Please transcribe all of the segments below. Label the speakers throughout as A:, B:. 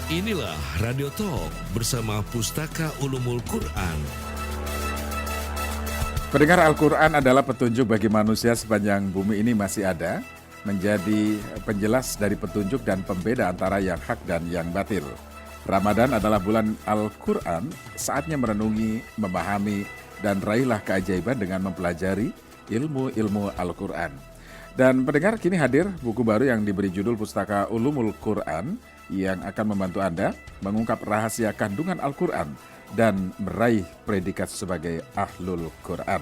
A: Inilah Radio Talk bersama Pustaka Ulumul Quran.
B: Pendengar, Al-Quran adalah petunjuk bagi manusia sepanjang bumi ini masih ada, menjadi penjelas dari petunjuk dan pembeda antara yang hak dan yang batil. Ramadan adalah bulan Al-Quran, saatnya merenungi, memahami, dan raihlah keajaiban dengan mempelajari ilmu-ilmu Al-Quran. Dan pendengar, kini hadir buku baru yang diberi judul Pustaka Ulumul Quran yang akan membantu Anda mengungkap rahasia kandungan Al-Quran dan meraih predikat sebagai Ahlul Quran.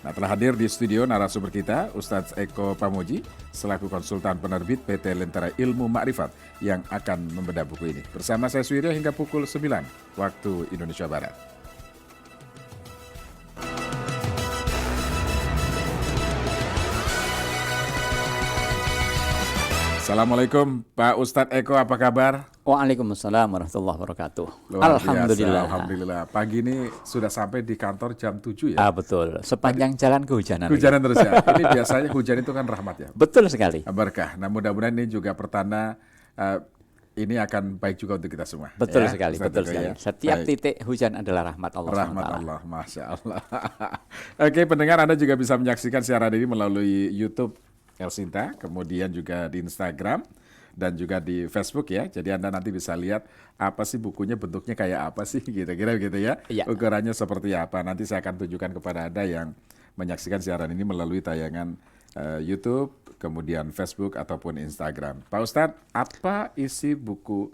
B: Nah, telah hadir di studio narasumber kita, Ustadz Eko Pamoji, selaku konsultan penerbit PT Lentera Ilmu Ma'rifat yang akan membedah buku ini. Bersama saya Suwiryo hingga pukul 9 waktu Indonesia Barat. Assalamualaikum Pak Ustadz Eko, apa kabar?
C: Waalaikumsalam warahmatullahi wabarakatuh.
B: Alhamdulillah. Pagi ini sudah sampai di kantor jam 7 ya?
C: Betul. Sepanjang jalan kehujanan.
B: Hujanan terus ya? Ini biasanya hujan itu kan rahmat ya?
C: Betul sekali.
B: Berkah. Nah, mudah-mudahan ini juga pertanda ini akan baik juga untuk kita semua.
C: Betul
B: ya?
C: sekali,
B: Ustaz
C: betul
B: Eko,
C: sekali.
B: ya?
C: Setiap
B: Baik.
C: titik hujan adalah rahmat Allah.
B: Rahmat
C: SWT.
B: Allah, Masya Allah. Oke, pendengar, Anda juga bisa menyaksikan siaran ini melalui YouTube El Sinta, kemudian juga di Instagram, dan juga di Facebook ya. Jadi Anda nanti bisa lihat apa sih bukunya, bentuknya kayak apa sih, kira-kira gitu ya.
C: Iya.
B: Ukurannya seperti apa. Nanti saya akan tunjukkan kepada Anda yang menyaksikan siaran ini melalui tayangan YouTube, kemudian Facebook ataupun Instagram. Pak Ustadz, apa isi buku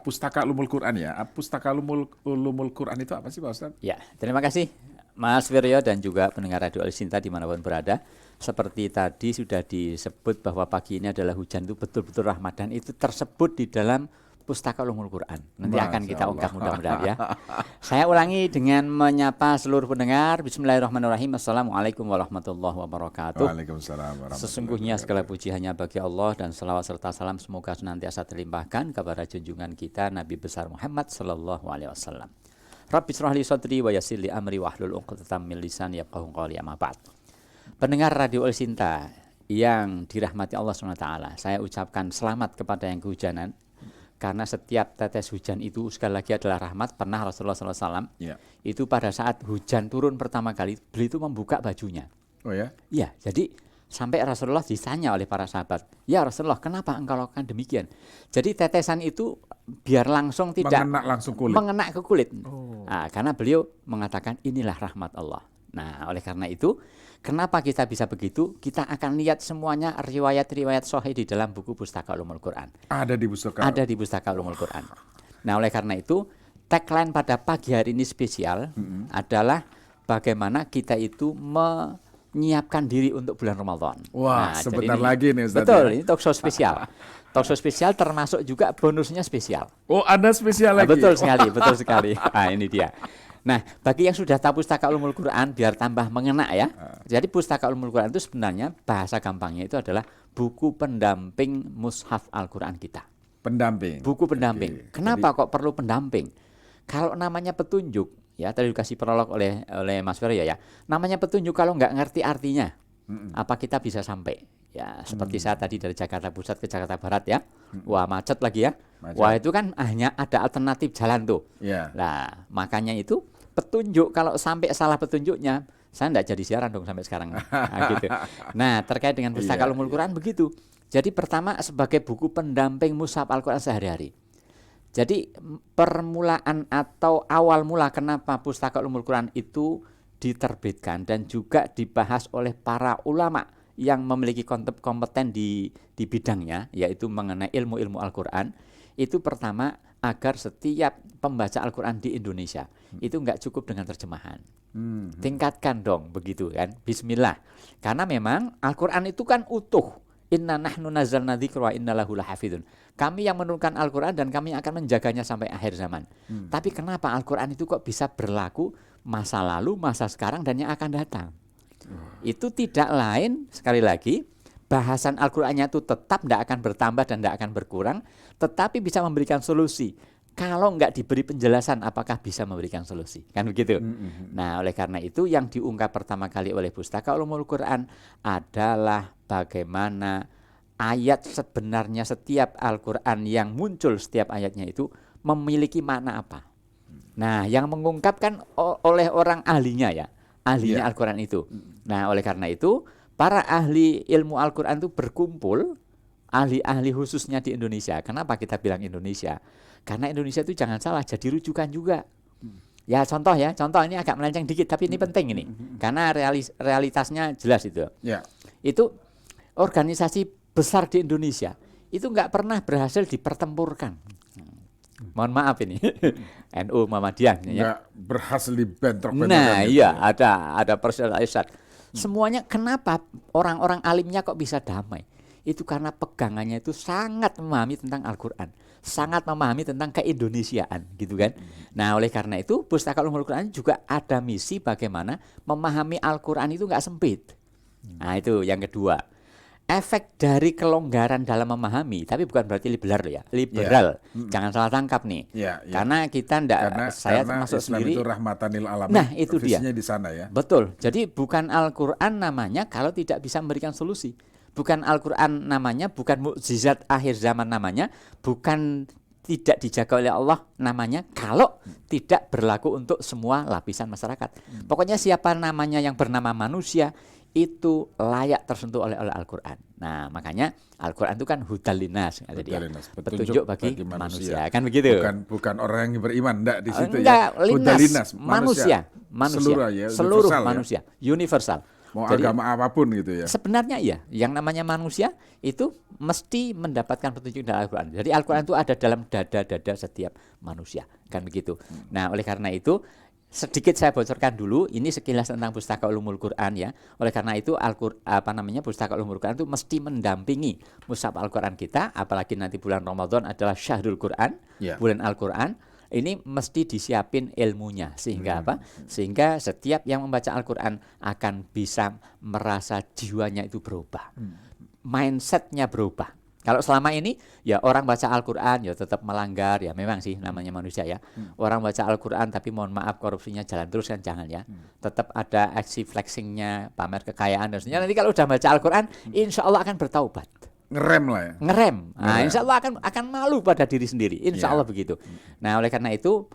B: Pustaka Ulumul Quran ya? Pustaka Ulumul Quran itu apa sih Pak Ustadz?
C: Ya, terima kasih Mas Wiryo dan juga pendengar Radio Al-Sinta dimanapun berada. Seperti tadi sudah disebut bahwa pagi ini adalah hujan itu betul-betul rahmat, dan itu tersebut di dalam Pustaka Ulumul Quran. Nanti
B: Masya
C: akan kita
B: Allah.
C: ungkap mudah-mudahan ya. Saya ulangi dengan menyapa seluruh pendengar. Bismillahirrahmanirrahim. Assalamualaikum warahmatullahi wabarakatuh.
B: Waalaikumsalam warahmatullahi
C: Sesungguhnya
B: wabarakatuh.
C: segala puji hanya bagi Allah, dan selawat serta salam semoga senantiasa terlimpahkan kepada junjungan kita Nabi besar Muhammad sallallahu alaihi wasallam. Rabbi shrah li sadri wa yassir li amri wahlul 'uqdatam min lisani yafqahu qawli, amma ba'd. Pendengar Radio Al-Sinta yang dirahmati Allah SWT, saya ucapkan selamat kepada yang kehujanan, karena setiap tetes hujan itu sekali lagi adalah rahmat. Pernah Rasulullah SAW
B: Ya.
C: itu pada saat hujan turun pertama kali, beliau itu membuka bajunya.
B: Oh ya?
C: Iya, jadi sampai Rasulullah ditanya oleh para sahabat, ya Rasulullah, kenapa engkau lakukan demikian? Jadi tetesan itu biar langsung tidak
B: Mengena langsung kulit.
C: mengena ke kulit.
B: Oh.
C: Nah, karena beliau mengatakan inilah rahmat Allah. Nah, oleh karena itu, kenapa kita bisa begitu? Kita akan lihat semuanya riwayat-riwayat sahih di dalam buku Pustaka Ulumul Quran.
B: Ada di Pustaka.
C: Ada di Pustaka Ulumul Quran. Nah, oleh karena itu, tagline pada pagi hari ini spesial adalah bagaimana kita itu menyiapkan diri untuk bulan Ramadan.
B: Wah,
C: jadi
B: sebentar
C: ini-
B: lagi nih Ustaz.
C: Betul,
B: ya?
C: ini talk show spesial. Talk show spesial termasuk juga bonusnya spesial.
B: Oh, ada spesial
C: Nah,
B: lagi.
C: betul sekali, betul sekali. Nah, ini dia. Nah, bagi yang sudah tahu Pustaka Ulumul Quran biar tambah mengena ya. Jadi Pustaka Ulumul Quran itu sebenarnya bahasa gampangnya itu adalah buku pendamping mushaf Al-Quran kita.
B: Pendamping.
C: Buku pendamping.
B: Oke.
C: Kenapa kok perlu pendamping? Kalau namanya petunjuk, ya tadi dikasih prolog oleh Mas Wiryo ya. Namanya petunjuk kalau nggak ngerti artinya, apa kita bisa sampai? Ya, seperti saya tadi dari Jakarta Pusat ke Jakarta Barat ya. Wah, macet lagi ya.
B: Macet.
C: Wah, itu kan hanya ada alternatif jalan tuh.
B: Ya.
C: Nah, makanya itu petunjuk, kalau sampai salah petunjuknya, saya enggak jadi siaran dong sampai sekarang. Nah, gitu. Nah, terkait dengan Pustaka
B: Iya,
C: Ulumul Quran begitu. Jadi pertama sebagai buku pendamping mushaf Al-Quran sehari-hari. Jadi permulaan atau awal mula kenapa Pustaka Ulumul Quran itu diterbitkan dan juga dibahas oleh para ulama yang memiliki kompeten di bidangnya, yaitu mengenai ilmu-ilmu Al-Quran. Itu pertama agar setiap pembaca Al-Quran di Indonesia itu enggak cukup dengan terjemahan. Tingkatkan dong, begitu kan. Bismillah. Karena memang Al-Quran itu kan utuh. Inna nahnu nazzalna dzikra wa inna lahu lahafidun. Kami yang menurunkan Al-Quran dan kami akan menjaganya sampai akhir zaman. Tapi kenapa Al-Quran itu kok bisa berlaku masa lalu, masa sekarang, dan yang akan datang? Itu tidak lain, sekali lagi, bahasan Al-Qur'annya itu tetap tidak akan bertambah dan tidak akan berkurang, tetapi bisa memberikan solusi. Kalau nggak diberi penjelasan, apakah bisa memberikan solusi? Kan begitu. Nah, oleh karena itu yang diungkap pertama kali oleh Pustaka Ulumul Quran adalah bagaimana ayat sebenarnya setiap Al-Quran yang muncul, setiap ayatnya itu memiliki makna apa. Nah, yang mengungkapkan oleh orang ahlinya ya, ahlinya Al-Quran itu. Nah, oleh karena itu para ahli ilmu Al-Quran itu berkumpul, ahli-ahli khususnya di Indonesia. Kenapa kita bilang Indonesia? Karena Indonesia itu jangan salah jadi rujukan juga. Ya contoh ini agak melenceng dikit tapi ini penting ini. Karena realitasnya jelas itu. Itu organisasi besar di Indonesia itu nggak pernah berhasil dipertempurkan. Mohon maaf ini NU Muhammadiyah
B: nggak berhasil dibentrok-bentrokkan.
C: Nah iya ada perselisihan. Semuanya kenapa orang-orang alimnya kok bisa damai? Itu karena pegangannya itu sangat memahami tentang Al-Quran, sangat memahami tentang keindonesiaan gitu kan. Nah oleh karena itu Pustaka Ulumul Quran juga ada misi bagaimana memahami Al-Quran itu nggak sempit. Nah itu yang kedua. Efek dari kelonggaran dalam memahami, tapi bukan berarti liberal. Jangan salah tangkap nih. Karena kita saya termasuk
B: Islam
C: sendiri.
B: Itu rahmatanil alamin.
C: Nah itu dia.
B: Di sana ya.
C: Betul. Jadi bukan Al-Quran namanya kalau tidak bisa memberikan solusi. Bukan Al-Quran namanya, bukan mukjizat akhir zaman namanya, bukan tidak dijaga oleh Allah namanya kalau tidak berlaku untuk semua lapisan masyarakat. Pokoknya siapa namanya yang bernama manusia itu layak tersentuh oleh Al-Quran. Nah makanya Al-Quran itu kan hudalinas, petunjuk bagi manusia. Kan begitu.
B: Bukan orang yang beriman, enggak di situ
C: ya.
B: Hudalinas,
C: manusia. Seluruh manusia, universal.
B: Mau jadi, agama apapun gitu ya.
C: Sebenarnya iya, yang namanya manusia itu mesti mendapatkan petunjuk dari Al-Quran. Jadi Al-Quran itu ada dalam dada-dada setiap manusia, kan begitu. Nah oleh karena itu sedikit saya bocorkan dulu, ini sekilas tentang Pustaka Ulumul Quran ya. Oleh karena itu Pustaka Ulumul Quran itu mesti mendampingi mushaf Al-Quran kita, apalagi nanti bulan Ramadan adalah Syahrul Quran, bulan Al-Quran. Ini mesti disiapin ilmunya sehingga apa? Sehingga setiap yang membaca Al-Quran akan bisa merasa jiwanya itu berubah, mindsetnya berubah. Kalau selama ini ya orang baca Al-Quran ya tetap melanggar ya, memang sih namanya manusia ya. Orang baca Al-Quran tapi mohon maaf korupsinya jalan terus kan, jangan ya. Tetap ada aksi flexingnya, pamer kekayaan dan sebagainya. Nanti kalau udah baca Al-Quran insya Allah akan bertaubat.
B: Ngerem lah ya.
C: Nah, insya Allah akan malu pada diri sendiri. Insya Allah begitu. Nah oleh karena itu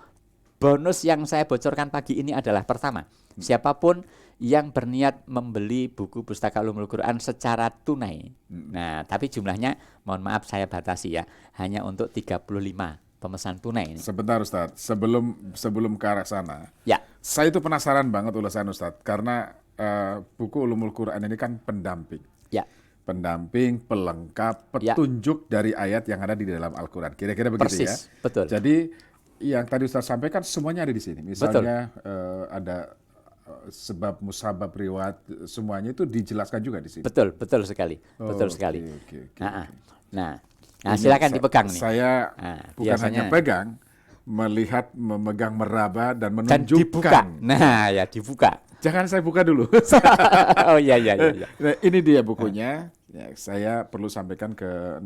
C: bonus yang saya bocorkan pagi ini adalah pertama, siapapun yang berniat membeli buku Pustaka Ulumul Quran secara tunai. Nah, tapi jumlahnya mohon maaf saya batasi ya, hanya untuk 35 pemesan tunai ini.
B: Sebentar Ustadz, sebelum ke arah sana.
C: Ya.
B: Saya itu penasaran banget ulasan Ustadz, karena buku Ulumul Quran ini kan pendamping.
C: Ya.
B: Pendamping, pelengkap, petunjuk dari ayat yang ada di dalam Al-Quran. Kira-kira begitu.
C: Persis, ya. Betul.
B: Jadi yang tadi Ustaz sampaikan semuanya ada di sini. Misalnya ada sebab musabab riwayat, semuanya itu dijelaskan juga di sini.
C: Betul sekali. Betul sekali. Nah, silakan dipegang nih.
B: Saya bukan hanya pegang, melihat, memegang, meraba dan menunjukkan.
C: Dan dibuka. Nah, ya dibuka.
B: Jangan saya buka dulu.
C: Oh iya.
B: Nah, ini dia bukunya. Ya, saya perlu sampaikan ke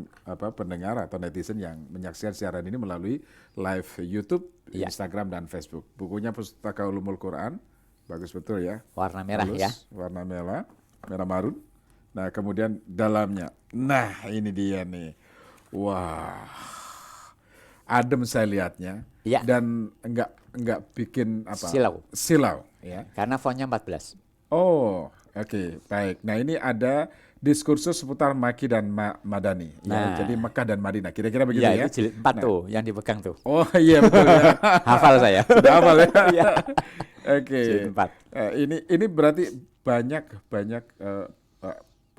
B: pendengar atau netizen yang menyaksikan siaran ini melalui live YouTube, Instagram dan Facebook. Bukunya Pustaka Ulumul Quran, bagus betul ya.
C: Warna merah ya.
B: Warna merah marun. Nah kemudian dalamnya, nah ini dia nih, wah, adem saya lihatnya dan enggak bikin apa? Silau ya.
C: Karena fontnya 14.
B: Oh, oke, baik. Nah ini ada diskursus seputar Makki dan Madani. Ya, jadi Mekah dan Madinah. Kira-kira begitu ya.
C: Itu jilid 4 tuh yang dipegang tuh.
B: Oh iya betul ya.
C: Hafal saya.
B: Sudah hafal ya.
C: Iya.
B: Oke.
C: Jilid 4.
B: Ini berarti banyak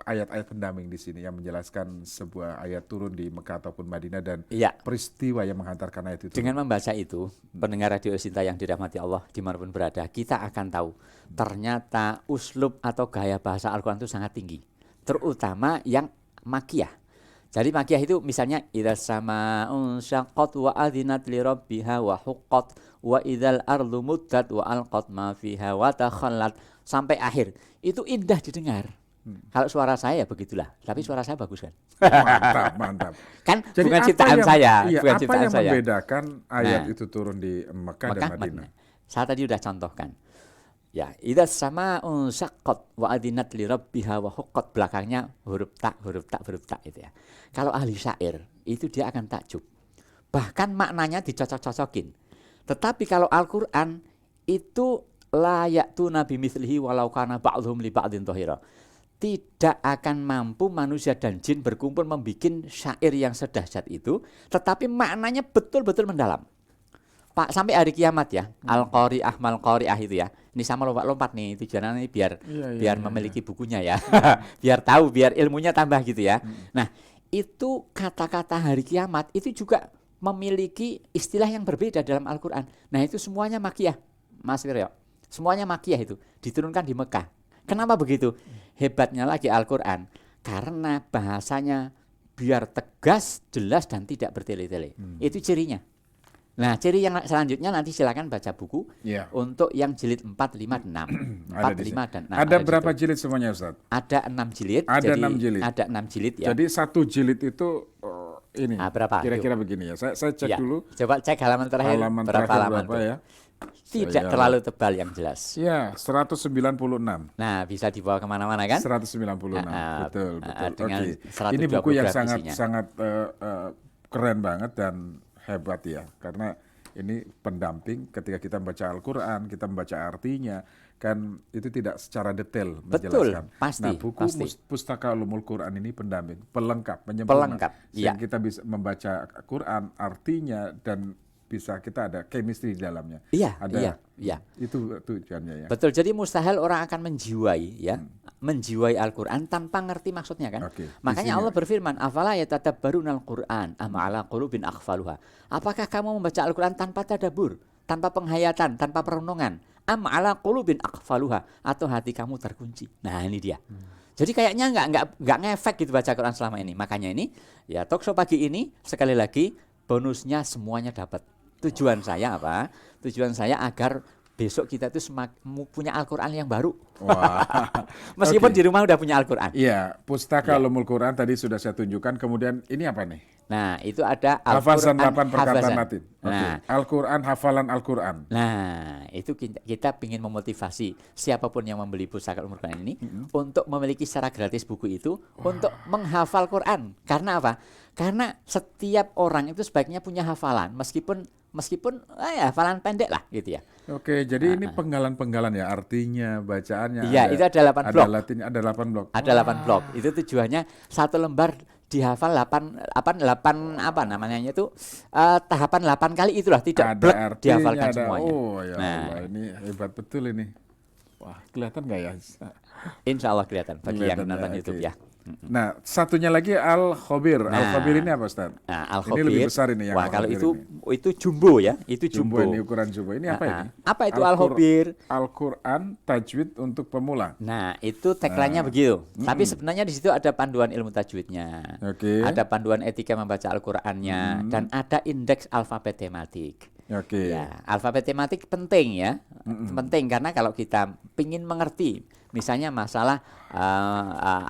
B: ayat-ayat pendamping di sini yang menjelaskan sebuah ayat turun di Mekah ataupun Madinah dan peristiwa yang menghantarkan ayat itu.
C: Dengan membaca itu, pendengar Radio Sinta yang dirahmati Allah dimanapun berada, kita akan tahu ternyata uslub atau gaya bahasa Al-Quran itu sangat tinggi. Terutama yang makiyah. Jadi makiyah itu misalnya idzas sama'un syaqqat wa adzinat li rabbiha wa huqqat wa idzal ardu muddat wa alqat ma fiha wa takhallat sampai akhir. Itu indah didengar. Kalau suara saya ya begitulah, tapi suara saya bagus kan?
B: Mantap.
C: Kan
B: jadi
C: bukan ciptaan saya, bukan
B: apa
C: ciptaan
B: yang
C: saya.
B: membedakan ayat itu turun di Mekah dan Madinah?
C: Saya tadi sudah contohkan. Ya, idzas sama'un syaqqat wa adzinat li rabbiha wa huqqat, belakangnya huruf tak itu ya. Kalau ahli syair itu dia akan takjub. bahkan maknanya dicocok-cocokin. Tetapi kalau Al-Qur'an itu la ya'tuna bimithlihi walau kana ba'dhum li ba'din dhahira. Tidak akan mampu manusia dan jin berkumpul membuat syair yang sedahsyat itu, tetapi maknanya betul-betul mendalam. Pak, sampai hari kiamat ya, Al-Qari'ah Mal-Qari'ah itu ya. Ini sama lompat-lompat nih tujuannya, ini biar memiliki bukunya ya. Biar tahu, biar ilmunya tambah gitu ya. Nah, itu kata-kata hari kiamat itu juga memiliki istilah yang berbeda dalam Al-Qur'an. Nah, itu semuanya makiyah, Mas Wiryo. Semuanya makiyah itu, diturunkan di Mekah. Kenapa begitu? Hebatnya lagi Al-Qur'an, karena bahasanya biar tegas, jelas dan tidak bertele-tele. Itu cirinya. Nah, ciri yang selanjutnya nanti silakan baca buku untuk yang jilid 4, 5, 6. 4, 5 dan 6.
B: Ada berapa jilid semuanya, Ustaz?
C: Ada 6 jilid.
B: Ada 6 jilid.
C: Ada 6 jilid ya.
B: Jadi satu jilid itu ini.
C: Berapa?
B: Kira-kira begini ya. Saya cek dulu.
C: Coba cek halaman terakhir. Berapa halaman
B: ya?
C: Tidak terlalu tebal yang jelas.
B: Ya, 196.
C: Nah, bisa dibawa kemana-mana kan?
B: 196. Betul.
C: Dengan
B: Ini buku yang
C: isinya.
B: sangat keren banget dan hebat ya, karena ini pendamping ketika kita membaca Al-Quran, kita membaca artinya, kan itu tidak secara detail menjelaskan.
C: Betul, pasti.
B: Nah, buku
C: pasti.
B: Pustaka Ulumul Quran ini pendamping, pelengkap, menyempurna.
C: Iya.
B: Kita bisa membaca Quran, artinya, dan bisa kita ada chemistry di dalamnya.
C: Iya,
B: ada,
C: iya.
B: Itu tujuannya ya.
C: Betul, jadi mustahil orang akan menjiwai ya, menjiwai Al-Qur'an tanpa ngerti maksudnya kan. Makanya Allah berfirman, "Afala yatadabbarunal Qur'an am 'ala qulubin akhfaluha." Apakah kamu membaca Al-Qur'an tanpa tadabbur, tanpa penghayatan, tanpa perenungan? Am 'ala qulubin akhfaluha, atau hati kamu terkunci. Nah, ini dia. Jadi kayaknya enggak ngefek gitu baca Quran selama ini. Makanya ini ya talkshow pagi ini sekali lagi bonusnya semuanya dapat. Tujuan saya apa? Tujuan saya agar besok kita itu punya Al-Quran yang baru.
B: Wah.
C: Meskipun di rumah udah punya Al-Quran.
B: Iya, Pustaka Ulumul Quran tadi sudah saya tunjukkan. Kemudian ini apa nih?
C: Nah, itu ada
B: Hafazan
C: Al-Quran
B: 8 perkataan
C: Hafazan.
B: Latin.
C: Nah,
B: Al-Quran, hafalan Al-Quran.
C: Nah, itu kita ingin memotivasi siapapun yang membeli Pustaka Ulumul Quran ini untuk memiliki secara gratis buku itu untuk menghafal Quran. Karena apa? Karena setiap orang itu sebaiknya punya hafalan, meskipun ya hafalan pendek lah gitu ya.
B: Oke, jadi ini penggalan-penggalan ya, artinya, bacaannya.
C: Iya, itu ada 8 blok.
B: Ada Latinnya, ada 8 blok.
C: Ada 8 blok. Itu tujuannya satu lembar dihafal 8 apa namanya itu tahapan 8 kali itulah, tidak blok dihafalkan semuanya.
B: Oh ya Allah, ini hebat betul ini. Wah, kelihatan nggak ya?
C: Insya Allah kelihatan bagi yang nonton YouTube ya.
B: Nah, satunya lagi Al-Khobir. Al-Khobir ini apa, Ustaz?
C: Nah, Al-Khobir.
B: Ini lebih besar ini yang
C: wah, kalau
B: itu
C: jumbo ya, itu jumbo.
B: Ini ukuran jumbo. Ini apa ini?
C: Apa itu Al-Khobir?
B: Al-Quran tajwid untuk pemula.
C: Nah, itu tagline-nya begitu. Tapi sebenarnya di situ ada panduan ilmu tajwidnya. Ada panduan etika membaca Al-Qur'annya dan ada indeks alfabet tematik. Ya, alfabet tematik penting ya. Penting karena kalau kita ingin mengerti misalnya masalah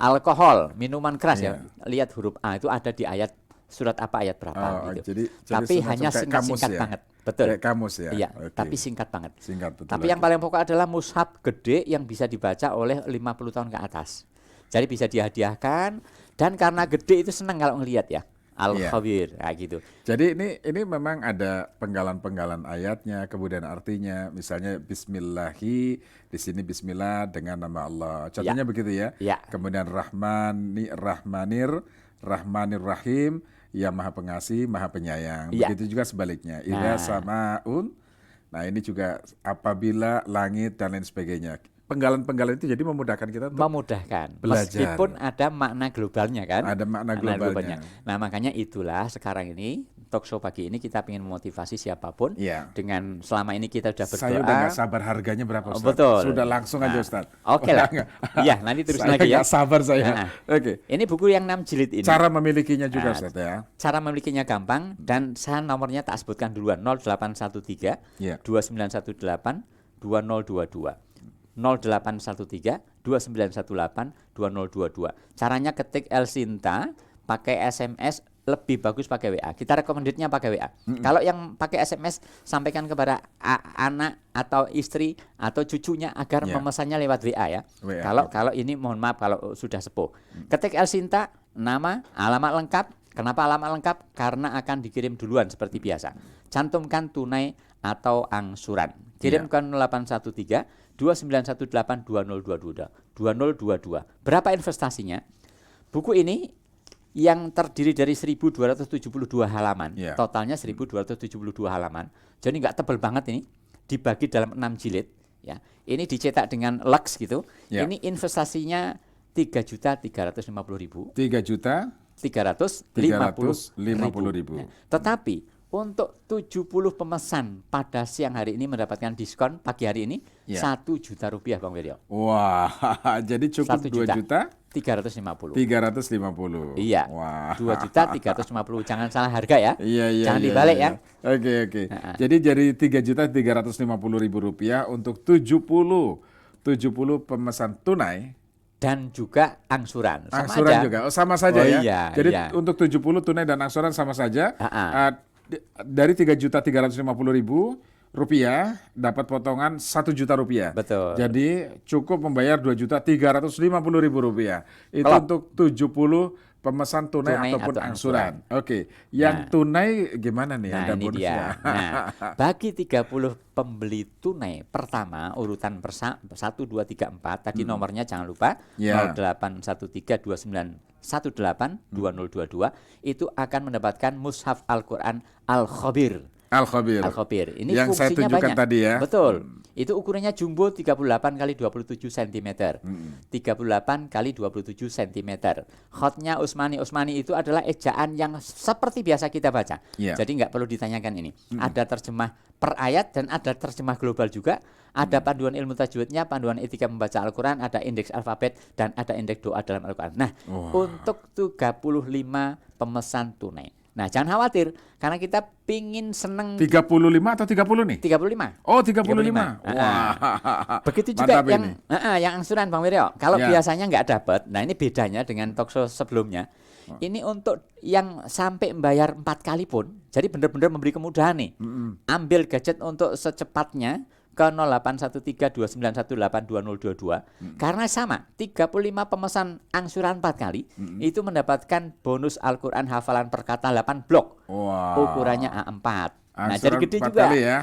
C: alkohol, minuman keras ya. Lihat huruf A itu ada di ayat surat apa, ayat berapa gitu.
B: Jadi
C: tapi hanya singkat-singkat banget. Betul.
B: Kayak kamus ya.
C: Iya, tapi singkat banget.
B: Singkat, betul.
C: Tapi yang paling pokok adalah mushaf gede yang bisa dibaca oleh 50 tahun ke atas. Jadi bisa dihadiahkan, dan karena gede itu senang kalau ngelihat ya. Al-Khobir, kayak gitu.
B: Jadi ini memang ada penggalan-penggalan ayatnya, kemudian artinya, misalnya Bismillahi, di sini Bismillah dengan nama Allah. Contohnya begitu ya. Kemudian Rahmanir Rahim, ya Maha Pengasih, Maha Penyayang. Begitu juga sebaliknya. Idza samaun. Nah, ini juga apabila langit dan lain sebagainya. Penggalan-penggalan itu jadi memudahkan kita untuk belajar.
C: Meskipun ada makna globalnya kan.
B: Ada makna globalnya.
C: Nah, makanya itulah sekarang ini talkshow pagi ini kita ingin memotivasi siapapun dengan selama ini kita sudah berdoa.
B: Saya udah gak sabar harganya berapa, Ustaz.
C: Betul.
B: Sudah langsung aja, Ustaz.
C: Oke lah. Iya, nanti terus lagi ya.
B: Gak sabar saya. Oke.
C: Ini buku yang 6 jilid ini.
B: Cara memilikinya juga, Ustaz ya.
C: Cara memilikinya gampang, dan saya nomornya tak sebutkan duluan, 0813 2918 2022. 0813 2918 2022. Caranya ketik El Sinta, pakai SMS, lebih bagus pakai WA. Kita recommendednya pakai WA. Kalau yang pakai SMS, sampaikan kepada anak atau istri atau cucunya agar memesannya lewat WA ya. Kalau ini mohon maaf kalau sudah sepuh. Ketik El Sinta, nama, alamat lengkap, Kenapa alamat lengkap? Karena akan dikirim duluan seperti biasa. Cantumkan tunai atau angsuran. Kirim ke 0813 2918 2022. Berapa investasinya? Buku ini yang terdiri dari 1272 halaman. Totalnya 1272 halaman. Jadi nggak tebel banget ini. Dibagi dalam 6 jilid. Ya, ini dicetak dengan Lux gitu. Ini investasinya 3.350.000.
B: 3.350.000.
C: Ya. Tetapi untuk 70 pemesan pada siang hari ini mendapatkan diskon pagi hari ini 1 juta rupiah, Bang Wiryo.
B: Wah, jadi cukup
C: 2.350.000.
B: 350.
C: Iya.
B: Wah.
C: 2.350.000. Jangan salah harga ya.
B: Iya.
C: Jangan dibalik ya.
B: Oke. Jadi dari 3.350.000 rupiah untuk 70 pemesan tunai
C: dan juga angsuran.
B: Angsuran juga. Oh, sama saja ya.
C: Iya,
B: jadi
C: iya.
B: untuk 70 tunai dan angsuran sama saja. Dari 3.350.000 rupiah dapat potongan 1 juta rupiah.
C: Betul.
B: Jadi cukup membayar 2.350.000 rupiah. Itu untuk 70 pemesan tunai ataupun
C: atau
B: angsuran. Oke. Yang tunai gimana nih? Ada
C: ini
B: bonusnya.
C: dia. Nah, bagi 30 pembeli tunai pertama urutan 1 2 3 4 tadi nomornya jangan lupa 081329182022 itu akan mendapatkan mushaf Al-Qur'an Al-Khabir. Al-Khabir. Ini
B: yang saya tunjukkan
C: banyak.
B: tadi ya.
C: Betul. Itu ukurannya jumbo 38 kali 27 cm. 38 kali 27 cm. Khotnya Usmani itu adalah ejaan yang seperti biasa kita baca. Jadi nggak perlu ditanyakan ini. Ada terjemah per ayat dan ada terjemah global juga. Ada panduan ilmu tajwidnya, panduan etika membaca Al-Qur'an, ada indeks alfabet dan ada indeks doa dalam Al-Qur'an. Nah, untuk 35 pemesan tunai. Nah, jangan khawatir karena kita pingin seneng 35
B: atau 30 nih?
C: 35.
B: Oh, 35. Wah.
C: Begitu juga yang angsuran Bang Wiryo. Kalau biasanya nggak dapat, nah ini bedanya dengan talkshow sebelumnya. Ini untuk yang sampai membayar 4 kali pun, jadi benar-benar memberi kemudahan nih. Ambil gadget untuk secepatnya ke 081329182022 karena sama 35 pemesan angsuran 4 kali itu mendapatkan bonus Al-Qur'an hafalan per kata 8 blok. Ukurannya A4. Nah, jadi gede juga.
B: Kali ya.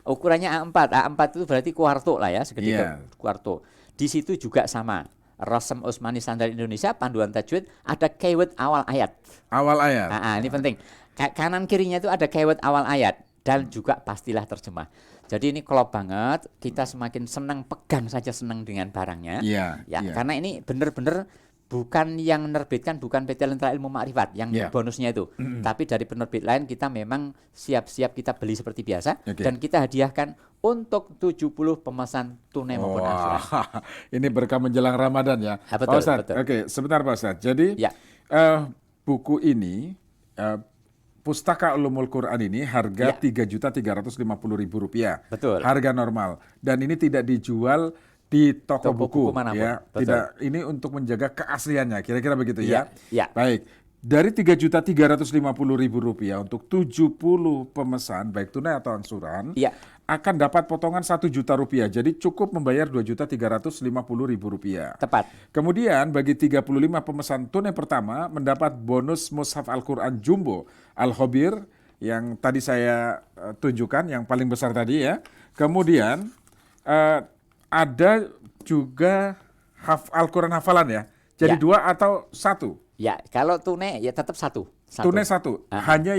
C: Ukurannya A4 itu berarti kuarto lah ya, segede kuarto. Di situ juga sama. Rasem Usmani Standar Indonesia panduan tajwid ada keyword awal ayat. Ini penting. Kanan kirinya itu ada keyword awal ayat dan juga pastilah terjemah. Jadi ini klop banget, kita semakin senang, pegang saja senang dengan barangnya. Karena ini benar-benar bukan yang menerbitkan, bukan PT Lentera Ilmu Makrifat yang bonusnya itu. Tapi dari penerbit lain kita memang siap-siap kita beli seperti biasa dan kita hadiahkan untuk 70 pemesan tunai maupun angsuran.
B: Ini berkah menjelang Ramadan ya.
C: Betul,
B: Pak Ustadz,
C: betul.
B: Oke, sebentar Pak Ustadz. Jadi buku ini Pustaka Ulumul Quran ini harga Rp3.350.000.
C: Betul.
B: Harga normal. Dan ini tidak dijual di toko buku
C: manapun.
B: ya. Tidak, ini untuk menjaga keasliannya. Kira-kira begitu ya. Baik. Dari Rp3.350.000 untuk 70 pemesan baik tunai atau angsuran akan dapat potongan Rp1 juta. Jadi cukup membayar Rp2.350.000.
C: Tepat.
B: Kemudian bagi 35 pemesan tunai pertama mendapat bonus mushaf Al-Qur'an Jumbo Al-Khabir yang tadi saya tunjukkan yang paling besar tadi ya. Kemudian ada juga Al-Qur'an hafalan ya. Jadi 2 atau 1?
C: Ya, kalau tunai ya tetap 1.
B: Tunai 1. Hanya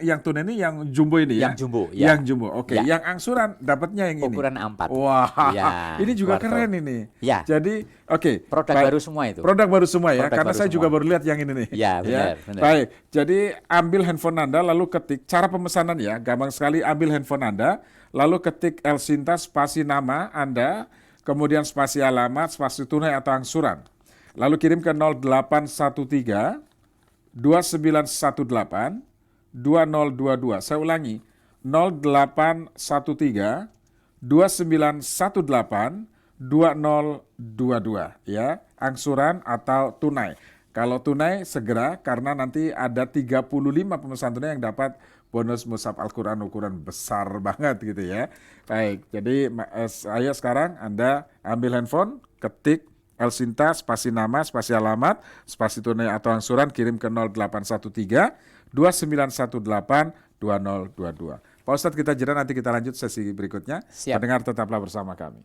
B: yang tunai ini yang jumbo ini ya.
C: Yang jumbo.
B: Yang jumbo. Oke. Yang angsuran dapatnya yang ini.
C: Ukuran A4.
B: Wah. Ini juga keren ini. Jadi
C: produk baru semua itu.
B: Produk baru semua ya. Karena saya juga baru lihat yang ini nih.
C: Ya, benar.
B: Baik. Jadi ambil handphone Anda lalu ketik cara pemesanan ya. Gampang sekali, ambil handphone Anda lalu ketik El Sinta spasi nama Anda, kemudian spasi alamat, spasi tunai atau angsuran. Lalu kirim ke 0813 2918 2022. Saya ulangi, 0813 2918 2022 ya, angsuran atau tunai. Kalau tunai segera karena nanti ada 35 pemesan tunai yang dapat bonus mushaf Al-Qur'an ukuran besar banget gitu ya. Baik, jadi ayo sekarang Anda ambil handphone, ketik El Sinta, spasi nama, spasi alamat, spasi tunai atau angsuran kirim ke 0813 2918 2022. Pak Ustadz, kita jeda, nanti kita lanjut sesi berikutnya.
C: Siap.
B: Pendengar tetaplah bersama kami.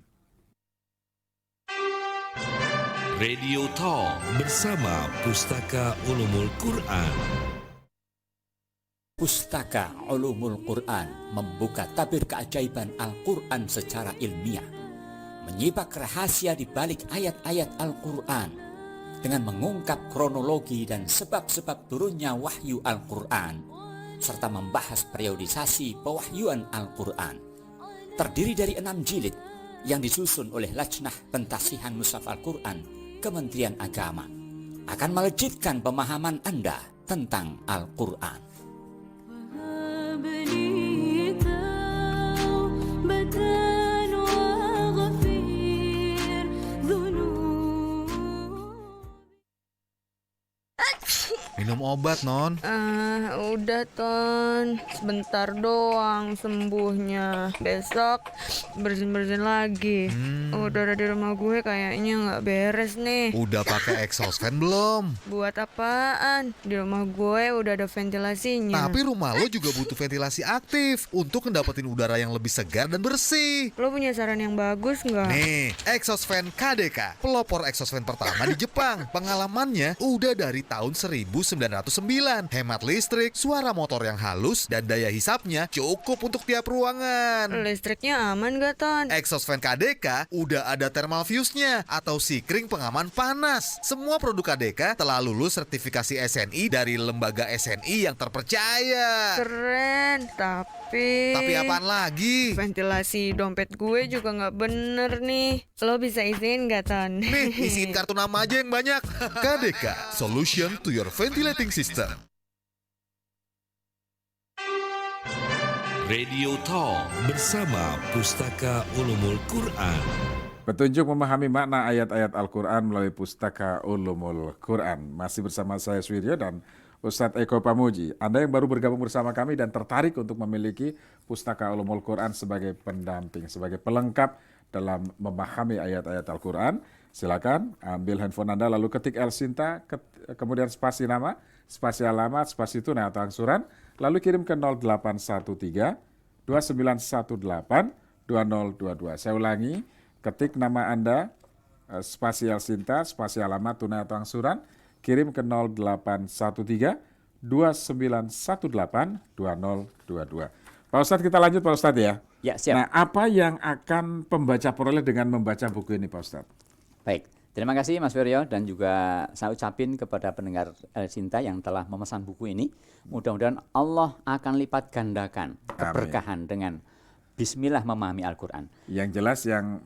A: Radio Talk bersama Pustaka Ulumul Quran.
D: Pustaka Ulumul Quran membuka tabir keajaiban Al-Quran secara ilmiah, menyibak rahasia di balik ayat-ayat Al-Quran dengan mengungkap kronologi dan sebab-sebab turunnya wahyu Al-Quran, serta membahas periodisasi pewahyuan Al-Quran. Terdiri dari 6 jilid yang disusun oleh Lajnah Pentasihan Mushaf Al-Quran Kementerian Agama, akan melejitkan pemahaman Anda tentang Al-Quran.
E: Minum obat, Non.
F: Udah Ton, sebentar doang sembuhnya. Besok bersin-bersin lagi. Udara di rumah gue kayaknya nggak beres nih.
E: Udah pakai exhaust fan belum?
F: Buat apaan? Di rumah gue udah ada ventilasinya.
E: Tapi rumah lo juga butuh ventilasi aktif untuk ngedapetin udara yang lebih segar dan bersih.
F: Lo punya saran yang bagus nggak?
E: Nih, exhaust fan KDK, pelopor exhaust fan pertama di Jepang. Pengalamannya udah dari tahun 1909. Hemat listrik, suara motor yang halus, dan daya hisapnya cukup untuk tiap ruangan.
F: Listriknya aman gak Ton?
E: Exhaust fan KDK udah ada thermal fuse-nya atau sikring pengaman panas. Semua produk KDK telah lulus sertifikasi SNI dari lembaga SNI yang terpercaya.
F: Keren, tapi
E: apaan lagi?
F: ventilasi dompet gue juga nggak bener nih. Lo bisa izin gak Ton?
E: Nih, isiin kartu nama aja yang banyak. KDK, solution to your ventilating system.
A: Radio Talk bersama Pustaka Ulumul Quran.
B: Petunjuk memahami makna ayat-ayat Al-Quran melalui Pustaka Ulumul Quran. Masih bersama saya Suwiryo dan Ustadz Eko Pamuji. Anda yang baru bergabung bersama kami dan tertarik untuk memiliki Pustaka Ulumul Quran sebagai pendamping, sebagai pelengkap dalam memahami ayat-ayat Al-Quran, silakan ambil handphone Anda lalu ketik El Sinta, kemudian spasi nama, spasi alamat, spasi tunai atau angsuran, lalu kirim ke 0813 2918 2022. Saya ulangi, ketik nama Anda, spasi El Sinta, spasi alamat, tunai atau angsuran, kirim ke 0813 2918 2022. Pak Ustadz, kita lanjut Pak Ustadz ya.
C: Ya, siap.
B: Nah, apa yang akan pembaca peroleh dengan membaca buku ini Pak Ustadz?
C: Baik, terima kasih Mas Wiryo, dan juga saya ucapin kepada pendengar El Sinta yang telah memesan buku ini. Mudah-mudahan Allah akan lipat gandakan keberkahan dengan Bismillah memahami Al-Quran.
B: Yang jelas yang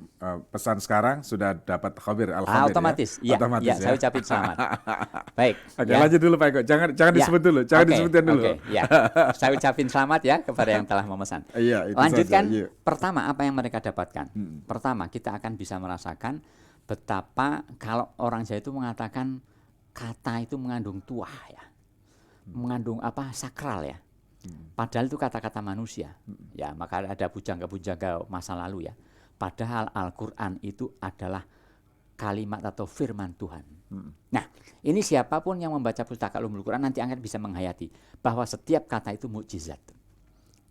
B: pesan sekarang sudah dapat khabir, al-khabir
C: otomatis,
B: ya?
C: Ya, saya ucapin selamat. Baik.
B: Oke, lanjut dulu Pak Eko, jangan disebut dulu, disebutin dulu.
C: Oke, ya. Saya ucapin selamat ya kepada yang telah memesan.
B: Iya, itu
C: lanjutkan,
B: saja,
C: pertama apa yang mereka dapatkan. Pertama, kita akan bisa merasakan betapa kalau orang Jawa itu mengatakan kata itu mengandung tuah ya. Mengandung apa? Sakral ya. Padahal itu kata-kata manusia. Ya, maka ada bujangga-bujangga masa lalu ya. Padahal Al-Qur'an itu adalah kalimat atau firman Tuhan. Nah, ini siapapun yang membaca Pustaka Ulumul Quran nanti akan bisa menghayati bahwa setiap kata itu mukjizat.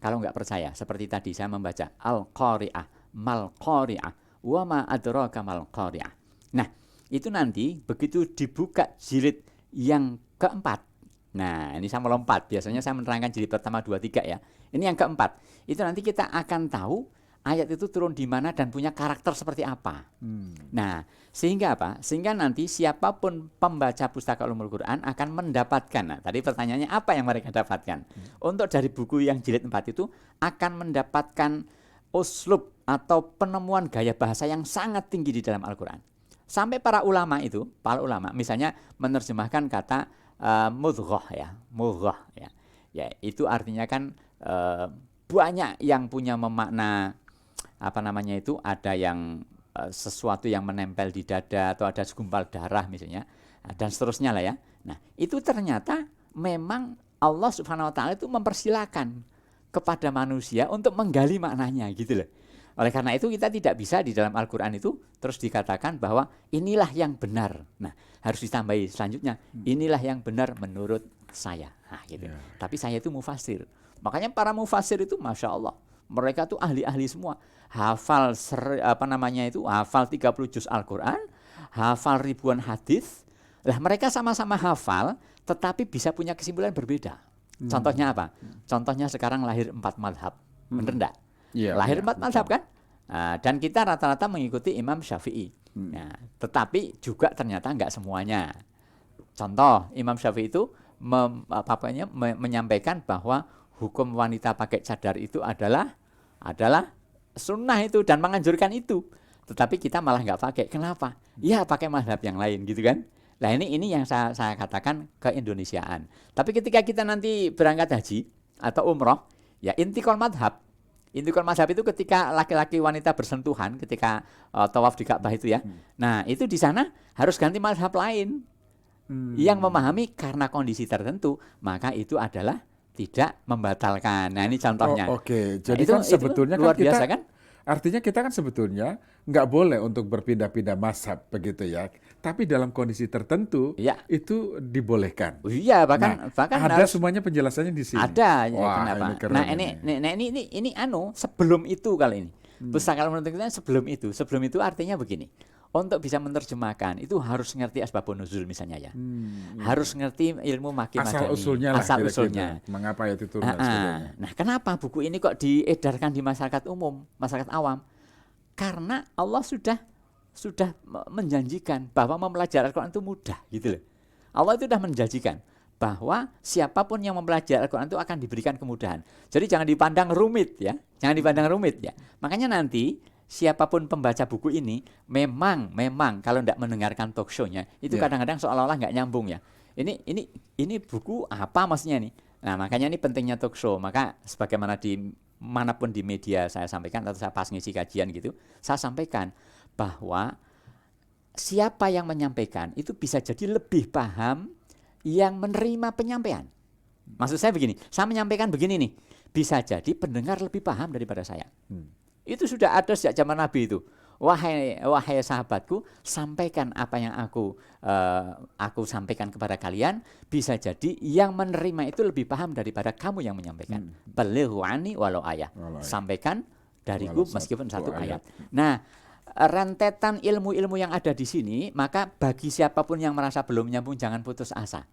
C: Kalau nggak percaya, seperti tadi saya membaca Al-Qari'ah, Mal-Qari'ah, wa ma adraka mal-Qari'ah. Nah, itu nanti begitu dibuka jilid yang keempat. Nah, ini saya melompat. Biasanya saya menerangkan jilid pertama, 2, 3 ya. Ini yang keempat. Itu nanti kita akan tahu ayat itu turun di mana dan punya karakter seperti apa. Nah, sehingga apa? Sehingga nanti siapapun pembaca Pustaka Ulumul Quran akan mendapatkan. Nah, tadi pertanyaannya apa yang mereka dapatkan? Untuk dari buku yang jilid 4 itu akan mendapatkan uslub atau penemuan gaya bahasa yang sangat tinggi di dalam Al-Quran. Sampai para ulama misalnya menerjemahkan kata mudghah ya. Ya, itu artinya kan banyak yang punya memakna apa namanya itu, ada yang sesuatu yang menempel di dada atau ada segumpal darah misalnya, dan seterusnya lah ya. Nah, itu ternyata memang Allah Subhanahu wa taala itu mempersilakan kepada manusia untuk menggali maknanya gitu loh. Oleh karena itu kita tidak bisa di dalam Al-Quran itu terus dikatakan bahwa inilah yang benar. Nah, harus ditambahi selanjutnya, inilah yang benar menurut saya. Nah, gitu. Tapi saya itu mufasir. Makanya para mufasir itu Masya Allah, mereka tuh ahli-ahli semua. Hafal hafal 30 juz Al-Quran, hafal ribuan hadis. Lah mereka sama-sama hafal, tetapi bisa punya kesimpulan berbeda. Contohnya apa? Contohnya sekarang lahir 4 madhab. Bener enggak? Lahir 4 madhab kan? Dan kita rata-rata mengikuti Imam Syafi'i. Nah, tetapi juga ternyata enggak semuanya. Contoh, Imam Syafi'i itu menyampaikan bahwa hukum wanita pakai cadar itu adalah sunnah itu dan menganjurkan itu. Tetapi kita malah nggak pakai. Kenapa? Ya pakai mazhab yang lain gitu kan. Nah ini yang saya katakan keindonesiaan. Tapi ketika kita nanti berangkat haji atau umroh, ya intikal madhab. Intikal madhab itu ketika laki-laki wanita bersentuhan ketika tawaf di Ka'bah itu ya. Nah itu di sana harus ganti madhab lain. Yang memahami karena kondisi tertentu, maka itu adalah tidak membatalkan. Nah ini contohnya.
B: Oke, jadi
C: itu,
B: kan sebetulnya
C: luar
B: kan kita,
C: biasa kan?
B: artinya kita kan sebetulnya nggak boleh untuk berpindah-pindah mazhab begitu ya. Tapi dalam kondisi tertentu
C: Ya.
B: itu dibolehkan.
C: Oh, iya bahkan
B: Ada
C: harus
B: semuanya penjelasannya di sini.
C: ada ya,
B: Wah,
C: kenapa?
B: ini keren
C: Nah ini sebelum itu kali ini. Pustaka menurut kita sebelum itu artinya begini. Untuk bisa menerjemahkan itu harus ngerti asbabun nuzul misalnya ya. Harus ngerti ilmu maki
B: Asal
C: madani.
B: usulnya lah.
C: Asal
B: kira-kira.
C: usulnya.
B: Mengapa itu turun dan sebagainya.
C: Nah, kenapa buku ini kok diedarkan di masyarakat umum, masyarakat awam? Karena Allah sudah menjanjikan bahwa mempelajari Al-Quran itu mudah gitu loh. Allah itu sudah menjanjikan bahwa siapapun yang mempelajari Al-Quran itu akan diberikan kemudahan. Jadi jangan dipandang rumit ya. Jangan dipandang rumit ya. Makanya nanti siapapun pembaca buku ini memang kalau tidak mendengarkan talk show-nya itu kadang-kadang seolah-olah nggak nyambung ya. Ini buku apa maksudnya nih? Nah, makanya ini pentingnya talk show. Maka sebagaimana manapun di media saya sampaikan atau saya pas ngisi kajian gitu, saya sampaikan bahwa siapa yang menyampaikan itu bisa jadi lebih paham yang menerima penyampaian. Maksud saya begini, saya menyampaikan begini nih, bisa jadi pendengar lebih paham daripada saya. Itu sudah ada sejak zaman Nabi itu. Wahai sahabatku, sampaikan apa yang aku sampaikan kepada kalian. Bisa jadi yang menerima itu lebih paham daripada kamu yang menyampaikan. Balighu anni walau ayah. Sampaikan dariku meskipun satu ayat. Nah, rentetan ilmu-ilmu yang ada di sini, maka bagi siapapun yang merasa belum nyambung jangan putus asa.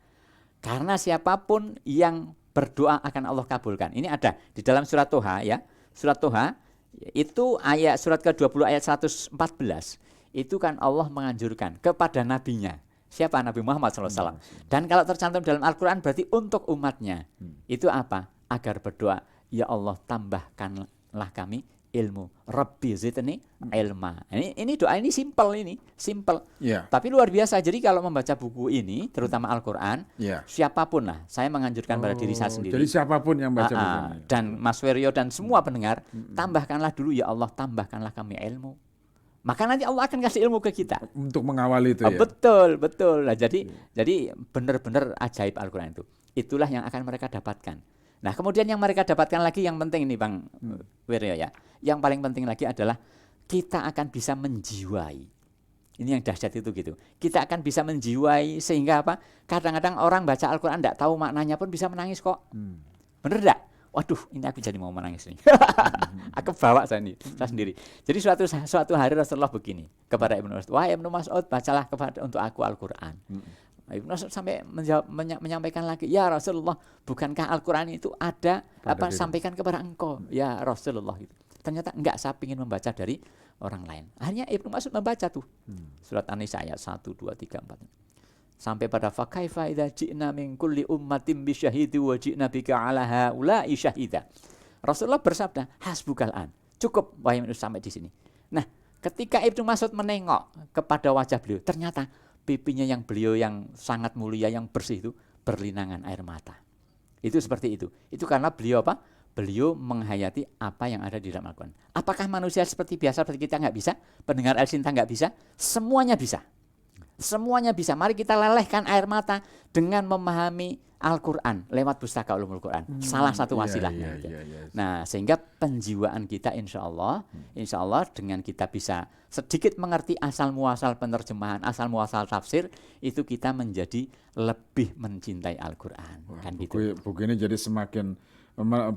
C: Karena siapapun yang berdoa akan Allah kabulkan. Ini ada di dalam surat Toha ya. Surat Toha itu surat ke-20 ayat 114. Itu kan Allah menganjurkan kepada nabinya. Siapa? Nabi Muhammad SAW. Dan kalau tercantum dalam Al-Quran berarti untuk umatnya. Itu apa? Agar berdoa, ya Allah tambahkanlah kami ilmu. Rabbi zidni ilma. Ini doa ini simple
B: Yeah.
C: Tapi luar biasa. Jadi kalau membaca buku ini, terutama Al-Quran, siapapun lah, saya menganjurkan pada diri saya sendiri.
B: Jadi siapapun yang baca buku ini.
C: Dan Mas Weryo dan semua pendengar, tambahkanlah dulu ya Allah, tambahkanlah kami ilmu. Maka nanti Allah akan kasih ilmu ke kita.
B: Untuk mengawali itu ya.
C: Betul. Nah, jadi benar-benar ajaib Al-Quran itu. Itulah yang akan mereka dapatkan. Nah, kemudian yang mereka dapatkan lagi yang penting ini Bang Wiryo ya. Yang paling penting lagi adalah kita akan bisa menjiwai. Ini yang dahsyat itu gitu. Kita akan bisa menjiwai sehingga apa? Kadang-kadang orang baca Al-Quran tidak tahu maknanya pun bisa menangis kok. Bener enggak? Waduh, ini aku jadi mau menangis nih. Aku bawa saya sendiri. Jadi suatu hari Rasulullah begini kepada Ibnu Mas'ud. Wahai Ibnu Mas'ud, bacalah untuk aku Al-Quran. Ibnu Mas'ud sampai menyampaikan lagi, ya Rasulullah, bukankah Al-Quran itu ada sampaikan kepada engkau, ya Rasulullah gitu. Ternyata enggak, saya ingin membaca dari orang lain. Akhirnya Ibnu Mas'ud membaca tuh surat An-Nisa ayat 1, 2, 3, 4 sampai pada fakaifa idza ji'na min kulli ummatin bi syahidi wa ji'na bika 'ala haula'i syahida. Rasulullah bersabda, hasbukal an. Cukup wahai manusia sampai di sini. Nah, ketika Ibnu Mas'ud menengok kepada wajah beliau, ternyata pipinya yang beliau yang sangat mulia, yang bersih itu berlinangan air mata. Itu seperti itu. Itu karena beliau apa? Beliau menghayati apa yang ada di dalam Al-Quran. Apakah manusia seperti biasa, seperti kita nggak bisa? Pendengar Al-Sinta nggak bisa? Semuanya bisa. Semuanya bisa. Mari kita lelehkan air mata dengan memahami Al-Quran lewat Pustaka Ulumul Quran, salah satu wasilahnya. Nah, sehingga penjiwaan kita insya Allah dengan kita bisa sedikit mengerti asal muasal penerjemahan, asal muasal tafsir, itu kita menjadi lebih mencintai Al-Quran. Kan gitu.
B: Buku ini jadi semakin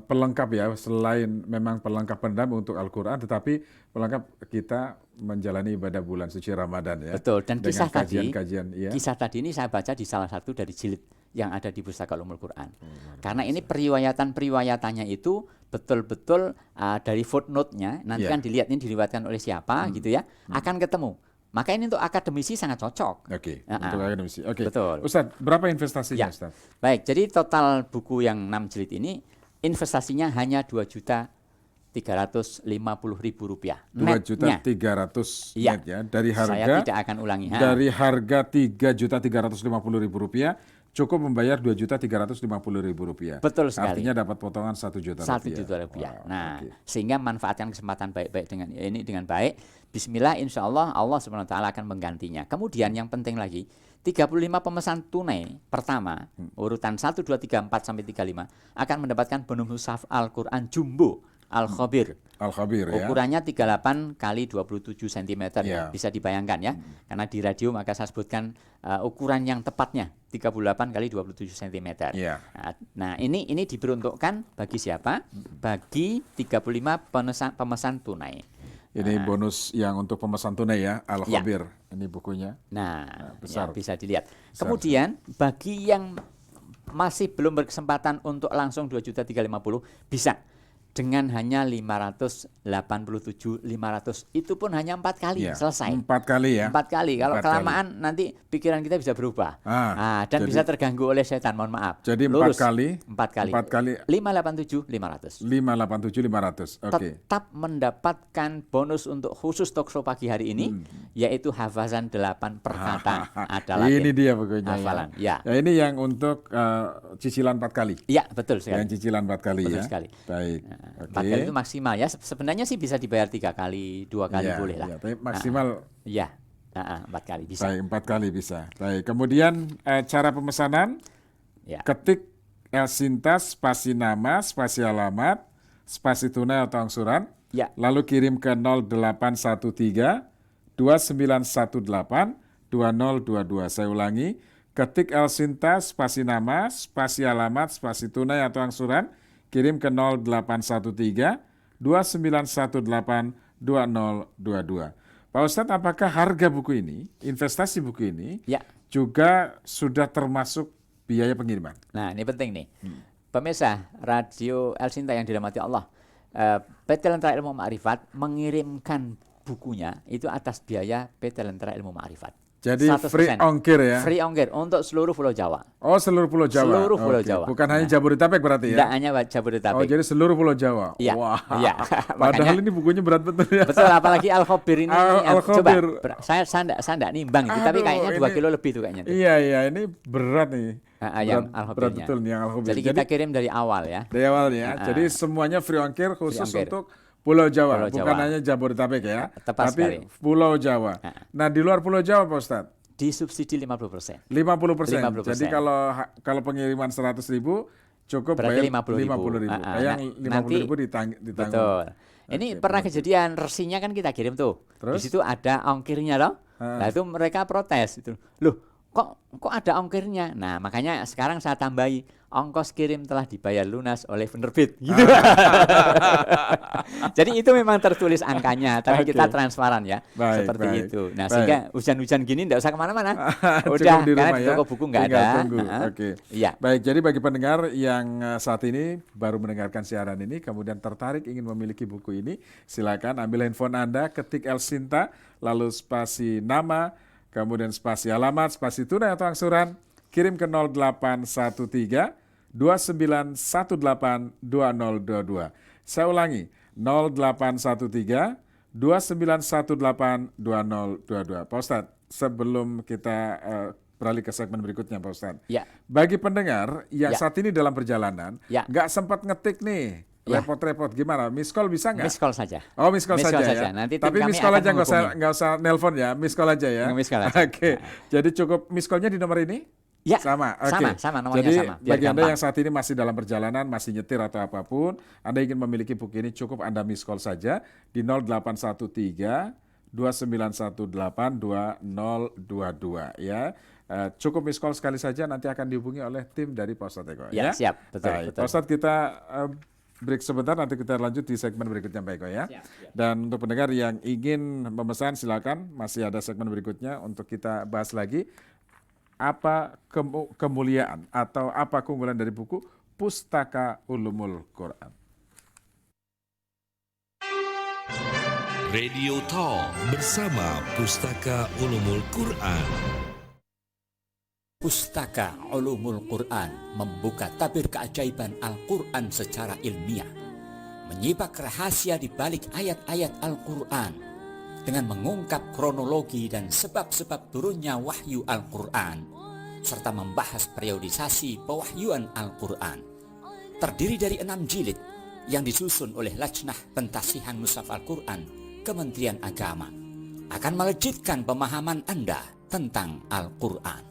B: pelengkap ya, selain memang pelengkap pendamping untuk Al-Quran, tetapi pelengkap kita menjalani ibadah bulan suci Ramadan ya.
C: Betul, dan kisah
B: kajian-kajian,
C: tadi, kisah tadi ini saya baca di salah satu dari jilid yang ada di Pustaka Ulumul Quran. Karena ini periwayatannya itu betul-betul dari footnote-nya, nanti kan dilihat ini diriwayatkan oleh siapa gitu ya, akan ketemu. Maka ini untuk akademisi sangat cocok.
B: Untuk akademisi.
C: Betul.
B: Ustadz, berapa investasinya Ustadz?
C: Baik, jadi total buku yang 6 jilid ini investasinya hanya 2.350.000 rupiah.
B: 2.300.000 net ya. Dari harga,
C: saya tidak akan ulangi.
B: Dari harga 3.350.000 rupiah cukup membayar 2.350.000 rupiah.
C: Betul sekali.
B: Artinya dapat potongan 1 juta rupiah.
C: 1 juta rupiah.
B: Wow,
C: nah, sehingga manfaatkan kesempatan baik-baik dengan baik. Bismillah, insya Allah Subhanahu Wa Taala akan menggantinya. Kemudian yang penting lagi, 35 pemesan tunai pertama, urutan 1, 2, 3, 4 sampai 35 akan mendapatkan bonus mushaf Al-Quran Jumbo Al-Khabir.
B: Al-Khabir ya.
C: Ukurannya 38 kali 27 cm. Bisa dibayangkan ya. Karena di radio maka saya sebutkan ukuran yang tepatnya 38 kali 27 cm. Nah, ini diperuntukkan bagi siapa? Bagi 35 pemesan tunai.
B: Ini bonus yang untuk pemesan tunai ya, Al-Khabir. Ini bukunya.
C: Nah,
B: besar.
C: Ya, bisa dilihat. Kemudian bagi yang masih belum berkesempatan untuk langsung 2.350.000 bisa dengan hanya 587.500, itu pun hanya 4 kali selesai.
B: 4 kali ya.
C: 4 kali. Kalau kelamaan nanti pikiran kita bisa berubah. Dan bisa terganggu oleh setan, mohon maaf.
B: Jadi 4 kali.
C: 4 kali. 587.500.
B: 587.500.
C: Tetap mendapatkan bonus untuk khusus talkshow pagi hari ini, yaitu hafazan 8 perkataan.
B: Ini dia bukunya.
C: Hafalan.
B: Ya, ini yang untuk cicilan 4 kali.
C: Iya, betul sekali.
B: Yang cicilan 4 kali
C: betul
B: ya.
C: Sekali.
B: Baik.
C: 4 kali itu maksimal ya. Sebenarnya sih bisa dibayar 3 kali, 2 kali boleh lah.
B: Tapi maksimal.
C: 4 kali bisa.
B: Baik, 4 kali bisa. Baik. Kemudian cara pemesanan, ketik Elsinta spasi nama, spasi alamat, spasi tunai atau angsuran, lalu kirim ke 0813 2918 2022. Saya ulangi, ketik Elsinta spasi nama, spasi alamat, spasi tunai atau angsuran, kirim ke 0813 2918 2022. Pak Ustadz, apakah harga buku ini, investasi buku ini, juga sudah termasuk biaya pengiriman?
C: Nah, ini penting nih. Pemirsa Radio Elsinta yang dirahmati Allah, PT Lentera Ilmu Ma'rifat mengirimkan bukunya itu atas biaya PT Lentera Ilmu Ma'rifat.
B: Jadi
C: 100%.
B: free ongkir ya?
C: Free ongkir untuk seluruh Pulau Jawa.
B: Oh, seluruh Pulau Jawa?
C: Seluruh Pulau Jawa.
B: Bukan hanya Jabodetabek berarti ya?
C: Tidak hanya Jabodetabek.
B: Oh, jadi seluruh Pulau Jawa?
C: Iya.
B: Wah.
C: Iya.
B: Padahal ini bukunya berat betul ya?
C: Betul, apalagi Al-Khabir ini.
B: Al-Khabir.
C: Coba, saya enggak nimbang itu, tapi kayaknya 2 kilo lebih tuh kayaknya.
B: Iya, ini berat nih.
C: Yang Al-Khabirnya.
B: Berat betul nih yang Al-Khabir.
C: Jadi kita kirim dari awal ya.
B: Dari awal ya. Jadi semuanya free ongkir khusus untuk Pulau Jawa, bukan hanya Jabodetabek ya,
C: tepat
B: tapi
C: sekali.
B: Pulau Jawa. Nah, di luar Pulau Jawa Pak Ustadz?
C: Disubsidi 50%.
B: 50%. Jadi kalau pengiriman 100.000 cukup
C: berarti
B: bayar 50.000. Yang 50.000 ditanggung.
C: Betul. Ini pernah kejadian, resinya kan kita kirim tuh.
B: Terus?
C: Di situ ada ongkirnya loh. Nah, itu mereka protes itu. Loh, kok ada ongkirnya? Nah, makanya sekarang saya tambahi, ongkos kirim telah dibayar lunas oleh penerbit gitu. Jadi itu memang tertulis angkanya, tapi kita transparan ya. Seperti itu. Nah, sehingga hujan-hujan gini enggak usah kemana-mana. Udah, karena di toko buku enggak ada.
B: Baik, jadi bagi pendengar yang saat ini baru mendengarkan siaran ini, kemudian tertarik ingin memiliki buku ini, silakan ambil handphone Anda, ketik Elsinta, lalu spasi nama, kemudian spasi alamat, spasi tunai atau angsuran, kirim ke 0813 2918 2022. Saya ulangi, 0813 2918 2022. Pak Ustadz, sebelum kita beralih ke segmen berikutnya Pak Ustadz. Bagi pendengar yang saat ini dalam perjalanan, nggak sempat ngetik nih, repot-repot gimana? Miss call bisa nggak?
C: Miss call saja.
B: Oh, miss call saja ya.
C: Nanti
B: tapi miss call aja, nggak usah nelpon ya, miss call aja ya.
C: Miss call aja.
B: Oke. Jadi cukup miss callnya di nomor ini?
C: Ya,
B: sama. Oke.
C: sama, nomornya
B: Jadi
C: sama, biar
B: bagi Anda
C: gampang.
B: yang saat ini masih dalam perjalanan, masih nyetir atau apapun, Anda ingin memiliki buku ini, cukup Anda miss call saja di 0813 2918 2022 ya. Cukup miss call sekali saja, nanti akan dihubungi oleh tim dari Pak Ustadz Eko
C: Ya,
B: ya.
C: siap, betul,
B: Baik,
C: betul.
B: Pak Ustadz, kita break sebentar, nanti kita lanjut di segmen berikutnya Pak Eko ya. Dan untuk pendengar yang ingin memesan silakan, masih ada segmen berikutnya untuk kita bahas lagi apa kemuliaan atau apa keunggulan dari buku Pustaka Ulumul Quran.
A: Radio Talk bersama Pustaka Ulumul Quran.
D: Pustaka Ulumul Quran membuka tabir keajaiban Al-Quran secara ilmiah, menyimak rahasia di balik ayat-ayat Al-Quran dengan mengungkap kronologi dan sebab-sebab turunnya wahyu Al-Quran, serta membahas periodisasi pewahyuan Al-Quran. Terdiri dari 6 jilid yang disusun oleh Lajnah Pentasihan Mushaf Al-Quran Kementerian Agama, akan melejitkan pemahaman Anda tentang Al-Quran.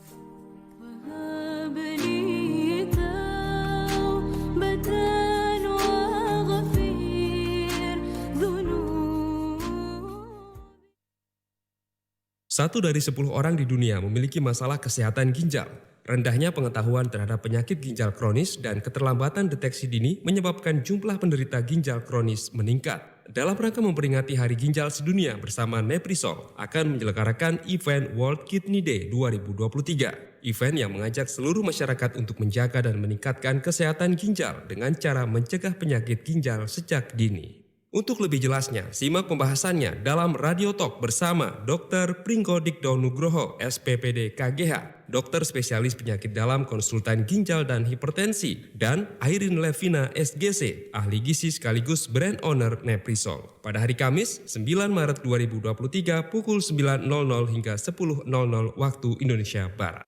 G: Satu dari 10 orang di dunia memiliki masalah kesehatan ginjal. Rendahnya pengetahuan terhadap penyakit ginjal kronis dan keterlambatan deteksi dini menyebabkan jumlah penderita ginjal kronis meningkat. Dalam rangka memperingati Hari Ginjal Sedunia bersama Neprisol akan menyelenggarakan event World Kidney Day 2023. Event yang mengajak seluruh masyarakat untuk menjaga dan meningkatkan kesehatan ginjal dengan cara mencegah penyakit ginjal sejak dini. Untuk lebih jelasnya, simak pembahasannya dalam Radio Talk bersama Dr. Pringgo Dikdo Nugroho, SPPD KGH, dokter spesialis penyakit dalam konsultan ginjal dan hipertensi, dan Airin Levina SGC, ahli gizi sekaligus brand owner Neprisol. Pada hari Kamis, 9 Maret 2023 pukul 9.00 hingga 10.00 waktu Indonesia Barat.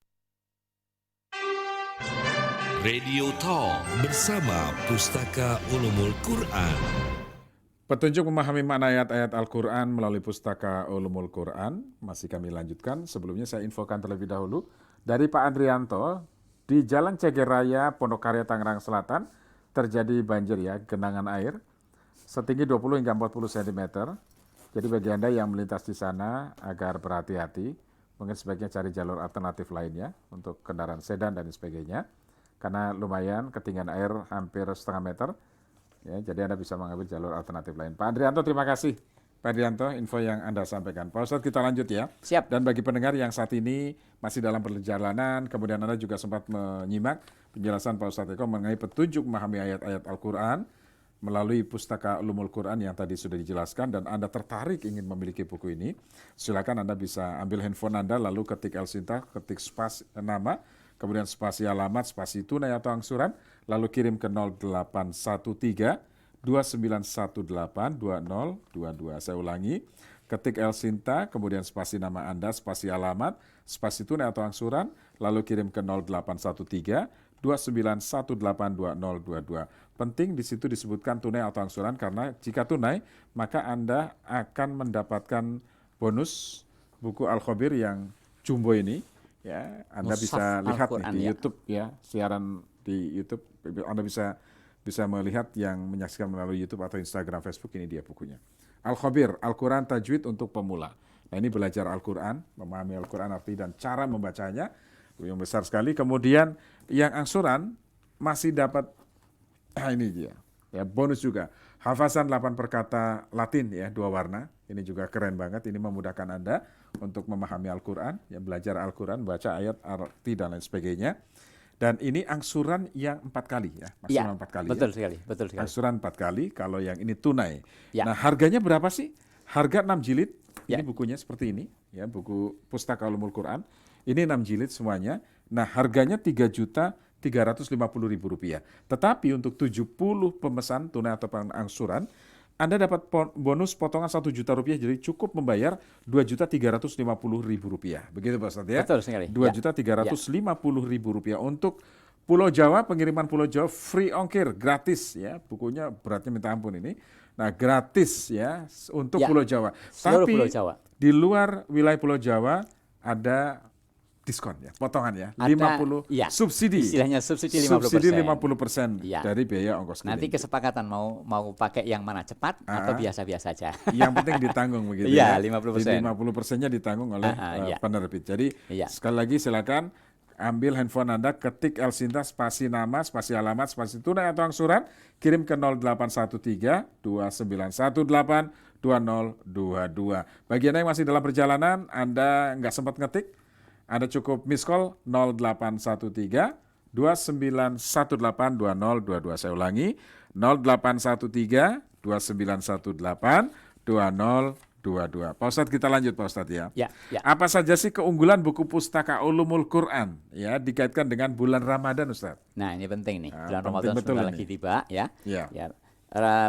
A: Radio Talk bersama Pustaka Ulumul Quran.
B: Petunjuk memahami makna ayat-ayat Al-Quran melalui Pustaka Ulumul Quran masih kami lanjutkan. Sebelumnya saya infokan terlebih dahulu dari Pak Andrianto di Jalan Ceger Raya, Pondokarya, Tangerang Selatan terjadi banjir ya, genangan air setinggi 20 hingga 40 cm. Jadi bagi Anda yang melintas di sana agar berhati-hati, mungkin sebaiknya cari jalur alternatif lainnya untuk kendaraan sedan dan sebagainya. Karena lumayan ketinggian air hampir setengah meter. Ya, jadi Anda bisa mengambil jalur alternatif lain. Pak Andrianto, terima kasih. Pak Andrianto, info yang Anda sampaikan. Pak Ustadz, kita lanjut ya.
C: Siap.
B: Dan bagi pendengar yang saat ini masih dalam perjalanan, kemudian Anda juga sempat menyimak penjelasan Pak Ustadz Eko mengenai petunjuk memahami ayat-ayat Al-Quran melalui Pustaka Ulumul Quran yang tadi sudah dijelaskan, dan Anda tertarik ingin memiliki buku ini, silakan Anda bisa ambil handphone Anda, lalu ketik Elsinta, ketik spasi nama, kemudian spasi alamat, spasi tunai atau angsuran, lalu kirim ke 0813 2918 2022. Saya ulangi, ketik Elsinta, kemudian spasi nama Anda, spasi alamat, spasi tunai atau angsuran, lalu kirim ke 0813 2918 2022. Penting di situ disebutkan tunai atau angsuran, karena jika tunai, maka Anda akan mendapatkan bonus buku Al-Khabir yang jumbo ini. Ya, Anda
C: Mushaf
B: bisa lihat nih
C: Al-Quran,
B: di
C: ya.
B: YouTube ya, siaran di YouTube. Anda bisa melihat yang menyaksikan melalui YouTube atau Instagram, Facebook, ini dia bukunya. Al-Khabir, Al-Quran Tajwid untuk Pemula. Nah, ini belajar Al-Quran, memahami Al-Quran arti dan cara membacanya, yang besar sekali. Kemudian yang angsuran masih dapat, ini dia, ya bonus juga. Hafasan 8 perkata Latin ya, 2 warna. Ini juga keren banget, ini memudahkan Anda untuk memahami Al-Quran, ya, belajar Al-Quran, baca ayat, arti, dan lain sebagainya. Dan ini angsuran yang 4 kali ya, maksimal 4 kali.
C: Betul
B: ya.
C: sekali, betul sekali.
B: Angsuran 4 kali, kalau yang ini tunai.
C: Ya.
B: Nah, harganya berapa sih? Harga 6 jilid,
C: Ya.
B: ini bukunya seperti ini, ya, buku Pustaka Ulumul Quran. Ini 6 jilid semuanya. Nah, harganya Rp3.350.000. Tetapi untuk 70 pemesan tunai atau angsuran, Anda dapat bonus potongan Rp1.000.000, jadi cukup membayar Rp2.350.000. Begitu Pak Ustadz ya?
C: Betul sekali.
B: Rp2.350.000 untuk Pulau Jawa, pengiriman Pulau Jawa free ongkir, gratis ya. Bukunya beratnya minta ampun ini. Nah, gratis ya untuk
C: Ya,
B: Pulau Jawa.
C: seluruh
B: Tapi
C: Pulau Jawa.
B: di luar wilayah Pulau Jawa ada diskon ya, potongan ya,
C: Ada,
B: 50
C: ya,
B: subsidi.
C: istilahnya subsidi 50%.
B: Subsidi 50%
C: Ya.
B: dari biaya ongkos
C: Nanti
B: kirim.
C: kesepakatan mau pakai yang mana cepat atau biasa-biasa aja.
B: Yang penting ditanggung begitu
C: Iya,
B: ya.
C: 50%.
B: 50%-nya ditanggung oleh
C: Iya.
B: penerbit. Jadi
C: Iya.
B: sekali lagi silakan ambil handphone Anda, ketik El Sinta spasi nama, spasi alamat, spasi tunai atau angsuran, kirim ke 0813 2918 2022. Bagi Anda yang masih dalam perjalanan, Anda nggak sempat ngetik, Anda cukup miss call 0813 2918 2022. Saya ulangi, 0813 2918 2022. Pak Ustadz, kita lanjut Pak Ustadz ya.
C: Ya.
B: Apa saja sih keunggulan buku pustaka Ulumul Quran ya dikaitkan dengan bulan Ramadan Ustadz?
C: Nah, ini penting nih. Bulan
B: Penting
C: Ramadan
B: betul
C: sebentar
B: ini.
C: lagi tiba ya.
B: Ya.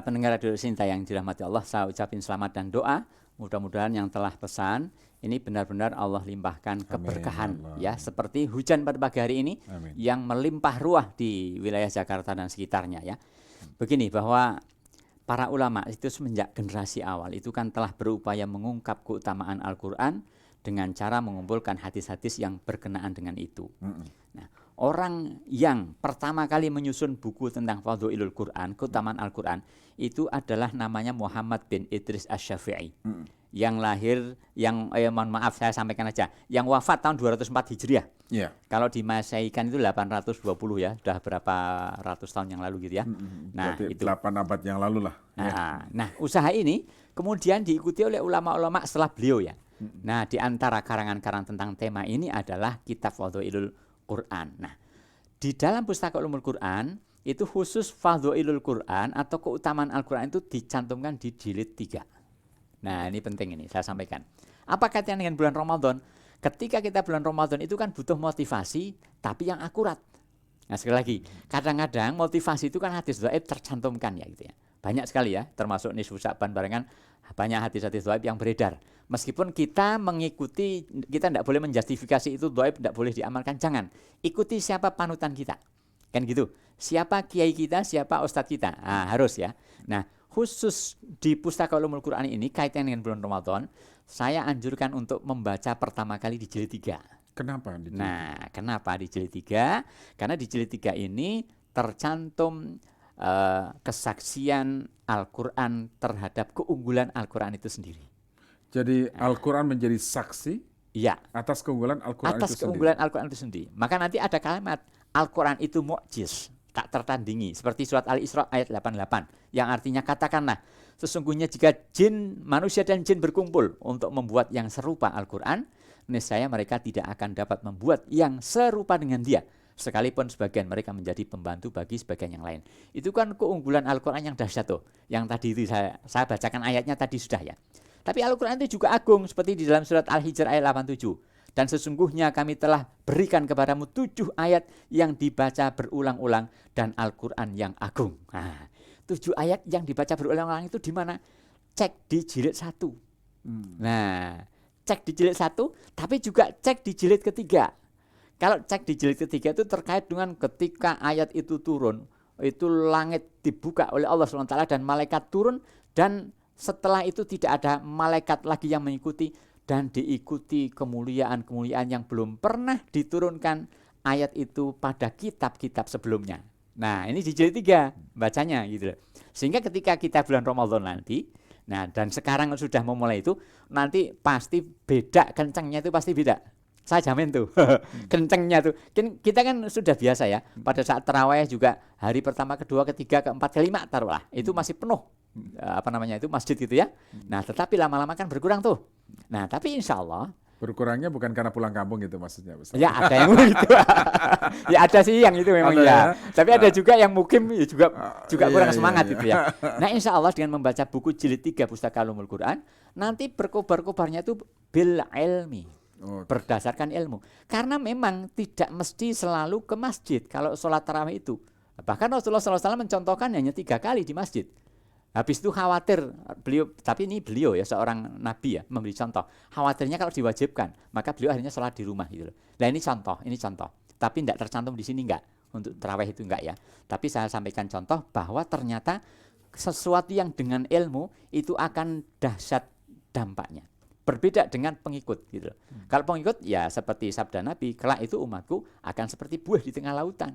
C: Pendengar Radio Sinta yang dirahmati Allah, saya ucapin selamat dan doa. Mudah-mudahan yang telah pesan ini benar-benar Allah limpahkan keberkahan ya, seperti hujan pada pagi hari ini
B: Amin.
C: yang melimpah ruah di wilayah Jakarta dan sekitarnya ya. Begini, bahwa para ulama itu semenjak generasi awal itu kan telah berupaya mengungkap keutamaan Al-Quran dengan cara mengumpulkan hadis-hadis yang berkenaan dengan itu. Nah, orang yang pertama kali menyusun buku tentang Fadhilul Quran, keutamaan Al-Quran, itu adalah namanya Muhammad bin Idris Asy-Syafi'i. Yang lahir, mohon maaf saya sampaikan aja, yang wafat tahun 204 Hijriah.
B: Iya.
C: Kalau di Masehikan itu 820 ya, sudah berapa ratus tahun yang lalu gitu ya. Nah,
B: Berarti
C: itu.
B: 8 abad yang lalu lah.
C: Nah, usaha ini kemudian diikuti oleh ulama-ulama setelah beliau ya. Nah, di antara karangan-karangan tentang tema ini adalah kitab Fadhilul Quran. Nah, di dalam pustaka Ulumul Quran itu khusus Fadhilul Quran atau keutamaan Al-Quran itu dicantumkan di jilid 3. Nah, ini penting, ini saya sampaikan. Apa kaitannya dengan bulan Ramadan? Ketika kita bulan Ramadan itu kan butuh motivasi tapi yang akurat. Nah, sekali lagi, kadang-kadang motivasi itu kan hadis dhaif tercantumkan ya gitu ya. Banyak sekali ya, termasuk nisfu Sya'ban barengan banyak hadis-hadis dhaif yang beredar. Meskipun kita mengikuti, kita tidak boleh menjustifikasi itu dhaif, tidak boleh diamalkan, jangan. Ikuti siapa panutan kita. Kan gitu. Siapa kiai kita, siapa ustadz kita. Nah, harus ya. Nah, khusus di Pustaka Ulumul Quran ini kaitan dengan bulan Ramadan, saya anjurkan untuk membaca pertama kali di jilid 3.
B: Kenapa?
C: Nah, kenapa di jilid 3? Karena di jilid 3 ini tercantum kesaksian Al-Quran terhadap keunggulan Al-Quran itu sendiri.
B: Jadi Al-Quran menjadi saksi
C: Iya,
B: atas keunggulan Al-Quran
C: atas
B: itu
C: keunggulan
B: sendiri.
C: Al-Quran itu sendiri. Maka nanti ada kalimat Al-Quran itu mu'jiz, tak tertandingi, seperti surat Al-Isra ayat 88 yang artinya katakanlah sesungguhnya jika jin, manusia dan jin berkumpul untuk membuat yang serupa Al-Quran, niscaya mereka tidak akan dapat membuat yang serupa dengan dia, sekalipun sebagian mereka menjadi pembantu bagi sebagian yang lain. Itu kan keunggulan Al-Quran yang dahsyat tuh. Yang tadi itu saya bacakan ayatnya tadi sudah ya. Tapi Al-Quran itu juga agung, seperti di dalam surat Al-Hijr ayat 87. Dan sesungguhnya kami telah berikan kepadamu 7 ayat yang dibaca berulang-ulang dan Al-Quran yang agung. Nah, 7 ayat yang dibaca berulang-ulang itu di mana? Cek di jilid 1. Nah, cek di jilid 1, tapi juga cek di jilid ketiga. Kalau cek di jilid ketiga itu terkait dengan ketika ayat itu turun, itu langit dibuka oleh Allah SWT dan malaikat turun, dan setelah itu tidak ada malaikat lagi yang mengikuti, dan diikuti kemuliaan-kemuliaan yang belum pernah diturunkan ayat itu pada kitab-kitab sebelumnya. Nah, ini di jilid 3 bacanya gitu loh. Sehingga ketika kita bulan Ramadan nanti, nah dan sekarang sudah memulai itu, nanti pasti beda, kencangnya itu pasti beda. Saya jamin tuh, kencengnya tuh. Kita kan sudah biasa ya, pada saat tarawih juga hari pertama, kedua, ketiga, keempat, kelima taruhlah, itu masih penuh itu masjid gitu ya. Nah, tetapi lama-lama kan berkurang tuh. Nah, tapi insya Allah
B: Berkurangnya bukan karena pulang kampung gitu maksudnya, Ustaz.
C: ya ada yang begitu. Ya ada sih yang itu memang
B: Ada
C: ya.
B: ya?
C: Tapi ada juga yang mungkin ya juga kurang
B: iya,
C: semangat
B: iya.
C: gitu ya. Nah, insya Allah dengan membaca buku jilid 3 Pustaka Ulumul Quran, nanti berkobar-kobarnya itu bil ilmi.
B: Oh,
C: Berdasarkan ilmu. Karena memang tidak mesti selalu ke masjid kalau sholat tarawih itu. Bahkan Rasulullah SAW mencontohkan hanya 3 kali di masjid. Habis itu khawatir beliau, tapi ini beliau ya seorang nabi ya, memberi contoh. Khawatirnya kalau diwajibkan, maka beliau akhirnya sholat di rumah gitu loh. Nah, ini contoh. Tapi tidak tercantum di sini enggak. Untuk tarawih itu enggak ya. Tapi saya sampaikan contoh bahwa ternyata sesuatu yang dengan ilmu itu akan dahsyat dampaknya. Berbeda dengan pengikut gitu. Kalau pengikut ya seperti sabda Nabi, kelak itu umatku akan seperti buah di tengah lautan.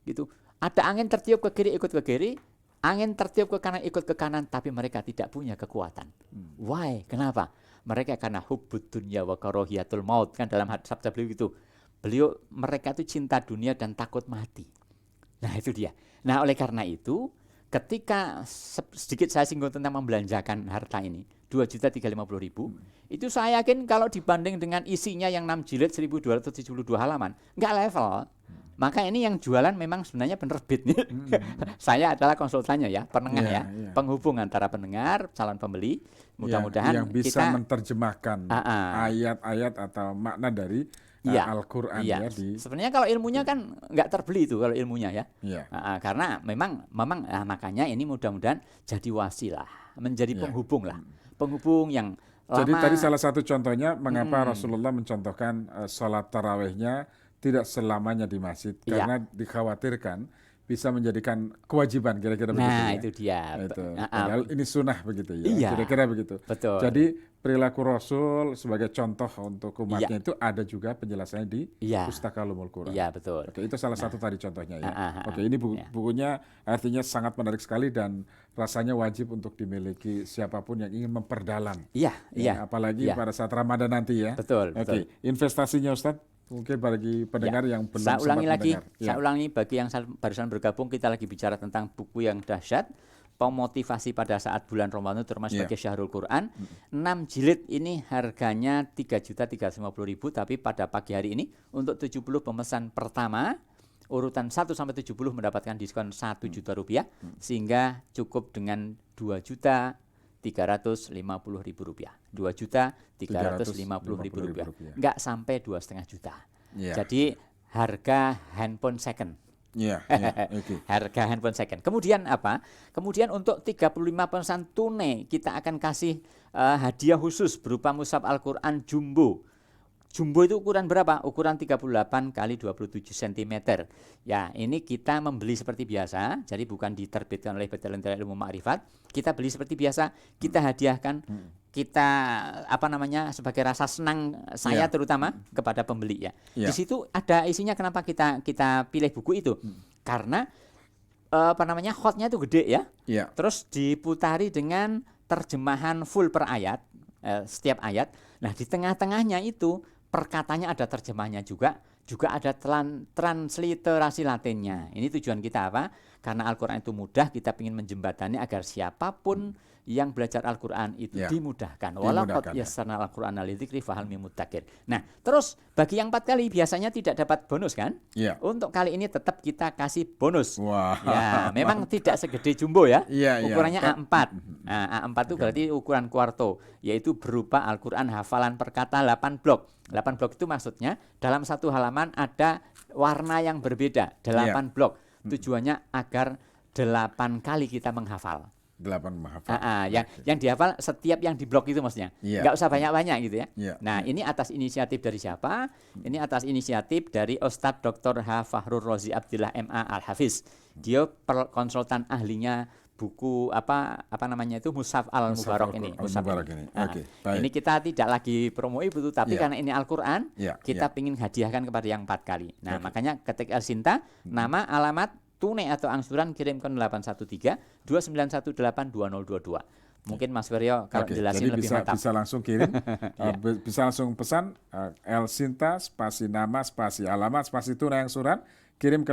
C: Gitu. Ada angin tertiup ke kiri ikut ke kiri, angin tertiup ke kanan ikut ke kanan, tapi mereka tidak punya kekuatan. Why? Kenapa? Mereka karena hubbud dunya wa karahiyatul maut, kan dalam sabda beliau itu. Mereka itu cinta dunia dan takut mati. Nah, itu dia. Nah, oleh karena itu, ketika sedikit saya singgung tentang membelanjakan harta ini, 2.350.000, itu saya yakin kalau dibanding dengan isinya yang 6 jilid 1.272 halaman, nggak level. Maka ini yang jualan memang sebenarnya penerbit. Saya adalah konsultannya ya, penengah ya, penghubung antara pendengar, calon pembeli. Mudah-mudahan
B: yang bisa menerjemahkan ayat-ayat atau makna dari Al-Quran ya.
C: Sebenarnya kalau ilmunya kan nggak terbeli itu kalau ilmunya ya. Karena memang makanya ini mudah-mudahan jadi wasilah, menjadi penghubung lah, penghubung yang lama.
B: Jadi tadi salah satu contohnya mengapa Rasulullah mencontohkan sholat tarawihnya tidak selamanya di masjid karena dikhawatirkan bisa menjadikan kewajiban kira-kira begitu ya.
C: Nah, itu dia.
B: Padahal ini sunnah begitu ya. Kira-kira begitu.
C: Betul.
B: Jadi perilaku Rasul sebagai contoh untuk umatnya itu ada juga penjelasannya di Pustaka Ulumul Quran.
C: Iya, betul.
B: Oke, itu salah satu tadi contohnya ya. Oke, ini bukunya artinya sangat menarik sekali dan rasanya wajib untuk dimiliki siapapun yang ingin memperdalam.
C: Iya.
B: Apalagi pada saat Ramadan nanti ya.
C: Betul.
B: Oke, investasinya Ustadz mungkin bagi pendengar yang belum sempat mendengar.
C: Saya ulangi bagi yang barusan bergabung, kita lagi bicara tentang buku yang dahsyat, pemotivasi pada saat bulan Ramadan termasuk sebagai Syahrul Quran. 6 jilid ini harganya 3.350.000, tapi pada pagi hari ini untuk 70 pemesan pertama urutan 1 sampai 70 mendapatkan diskon 1 juta rupiah, sehingga cukup dengan 2.350.000 rupiah. 2.350.000 rupiah. Enggak sampai 2,5 juta. Jadi harga handphone second. Harga handphone second. Kemudian apa? Kemudian untuk 35 pemesan tunai kita akan kasih hadiah khusus berupa mushaf Al-Quran jumbo. Jumbo itu ukuran berapa? Ukuran 38 kali 27 cm. Ya, ini kita membeli seperti biasa, jadi bukan diterbitkan oleh Badan Ilmu Ma'rifat. Kita beli seperti biasa, kita hadiahkan, kita sebagai rasa senang saya terutama kepada pembeli ya. Di situ ada isinya kenapa kita pilih buku itu. Karena hotnya itu gede ya. Terus diputari dengan terjemahan full per ayat, setiap ayat. Nah, di tengah-tengahnya itu perkatanya ada terjemahnya juga ada transliterasi latinnya. Ini tujuan kita apa? Karena Al-Quran itu mudah, kita ingin menjembatani agar siapapun yang belajar Al-Quran itu dimudahkan. Walaqad yassarna Al-Qur'ana lidzikri fahal mim muddakir. Nah, terus bagi yang 4 kali biasanya tidak dapat bonus kan? Untuk kali ini tetap kita kasih bonus. Ya, memang tidak segede jumbo ya. Ukurannya A4. Nah, A4 itu berarti ukuran kuarto, yaitu berupa Al-Quran hafalan per kata 8 blok. 8 blok itu maksudnya dalam satu halaman ada warna yang berbeda, 8 blok. Tujuannya agar 8 kali kita menghafal.
B: 8 menghafal.
C: Yang dihafal setiap yang di blok itu maksudnya. Nggak usah banyak-banyak gitu ya. Nah, ini atas inisiatif dari siapa? Ini atas inisiatif dari Ustadz Dr. H. Fahrur Rozi Abdillah MA Al-Hafiz. Dia konsultan ahlinya buku Mushaf Al-Mubarak ini. Ini kita tidak lagi promo itu, tapi karena ini Al-Quran, kita ingin hadiahkan kepada yang 4 kali. Nah, makanya ketik Al-Sinta, nama, alamat, tunai atau angsuran kirim ke 813-2918-2022. Mungkin Mas Weryo kalau jelasin lebih mantap.
B: Bisa langsung kirim, bisa langsung pesan El-Sinta, spasi nama, spasi alamat, spasi tunai angsuran, kirim ke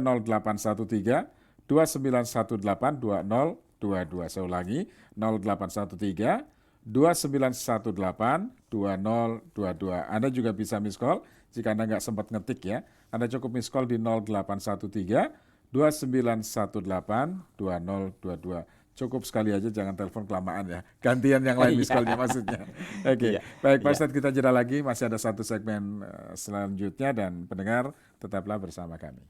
B: 0813-2918-2022. Saya ulangi, 0813-2918-2022. Anda juga bisa miss call jika Anda nggak sempat ngetik ya. Anda cukup miss call di 0813-2918-2022. Cukup sekali aja, jangan telepon kelamaan ya. Gantian yang lain miss call-nya maksudnya. Baik Pak Ustadz, kita jeda lagi. Masih ada satu segmen selanjutnya dan pendengar tetaplah bersama kami.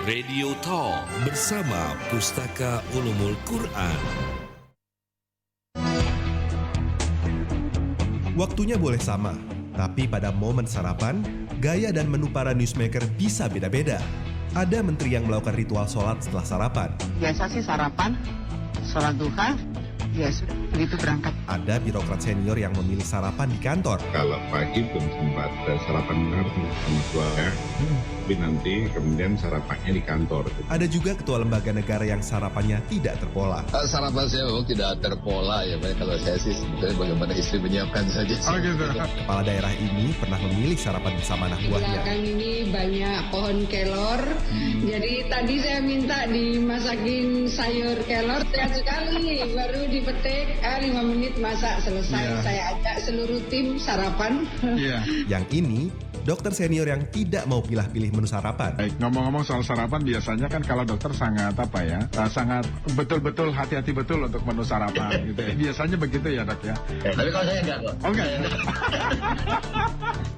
A: Radio Talk bersama Pustaka Ulumul Quran.
H: Waktunya boleh sama, tapi pada momen sarapan, gaya dan menu para newsmaker bisa beda-beda. Ada menteri yang melakukan ritual sholat setelah sarapan.
I: Biasa sih sarapan, sholat duha, ya begitu berangkat.
H: Ada birokrat senior yang memilih sarapan di kantor.
J: Kalau pagi belum sempat sarapan sama keluarga, tapi nanti kemudian sarapannya di kantor.
H: Ada juga ketua lembaga negara yang sarapannya tidak terpola.
K: Sarapan saya memang tidak terpola ya, kalau saya sih sebetulnya bagaimana istri menyiapkan saja.
H: Oh gitu. Kepala daerah ini pernah memilih sarapan bersama anak buahnya.
I: Belakang ini banyak pohon kelor, jadi tadi saya minta dimasakin sayur kelor, sehat sekali, baru dipetik, 5 menit masak selesai. Saya ajak seluruh tim sarapan.
H: Yang ini dokter senior yang tidak mau pilih-pilih menu sarapan.
L: Baik, ngomong-ngomong soal sarapan, biasanya kan kalau dokter sangat sangat betul-betul hati-hati betul untuk menu sarapan gitu ya. Biasanya begitu ya, Dok ya.
K: Tapi kalau saya enggak kok.
L: Oke.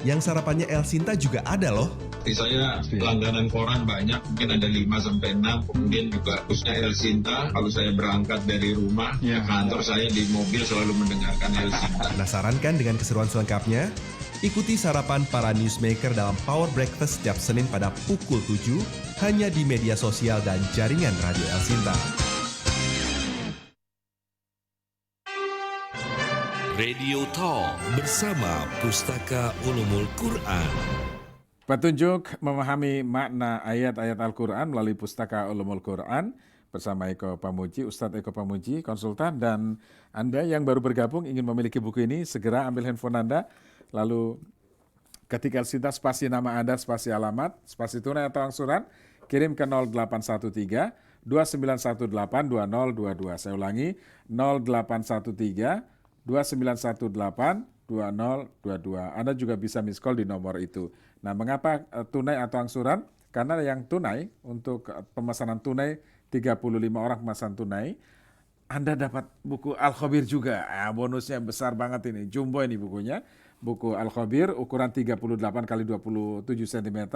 H: Yang sarapannya El Sinta juga ada loh.
J: Saya langganan koran banyak, mungkin ada 5-6, kemudian juga khususnya El Sinta. Kalau saya berangkat dari rumah ke kantor, saya di mobil selalu mendengarkan El Sinta.
H: Penasaran kan dengan keseruan selengkapnya? Ikuti sarapan para newsmaker dalam Power Breakfast setiap Senin pada pukul 7 hanya di media sosial dan jaringan Radio El Sinta.
A: Radio Talk bersama Pustaka Ulumul Quran.
B: Petunjuk memahami makna ayat-ayat Al-Quran melalui Pustaka Ulumul Quran bersama Eko Pamuji, Ustadz Eko Pamuji, konsultan. Dan Anda yang baru bergabung ingin memiliki buku ini, segera ambil handphone Anda, lalu ketik El Sinta, spasi nama Anda, spasi alamat, spasi tunai atau angsuran, kirim ke 0813 2918 2022. Saya ulangi, 0813 2918 2022. Anda juga bisa miss call di nomor itu. Nah, mengapa tunai atau angsuran? Karena yang tunai, untuk pemesanan tunai, 35 orang pemesanan tunai, Anda dapat buku Al-Khabir juga. Bonusnya besar banget ini, jumbo ini bukunya. Buku Al-Khabir ukuran 38 x 27 cm,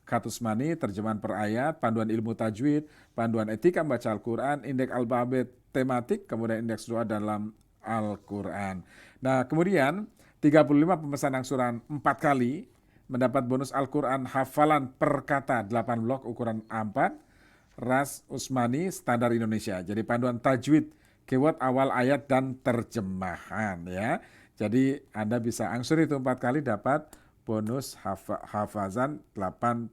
B: Khatus Mani, terjemahan per ayat, panduan ilmu tajwid, panduan etika membaca Al-Quran, indeks alfabet tematik, kemudian indeks doa dalam Al-Quran. Nah, kemudian 35 pemesan angsuran 4 kali mendapat bonus Al-Quran hafalan per kata 8 blok ukuran A4, Ras Usmani standar Indonesia. Jadi panduan tajwid, keyword awal ayat dan terjemahan ya. Jadi Anda bisa angsur itu 4 kali dapat bonus hafazan 8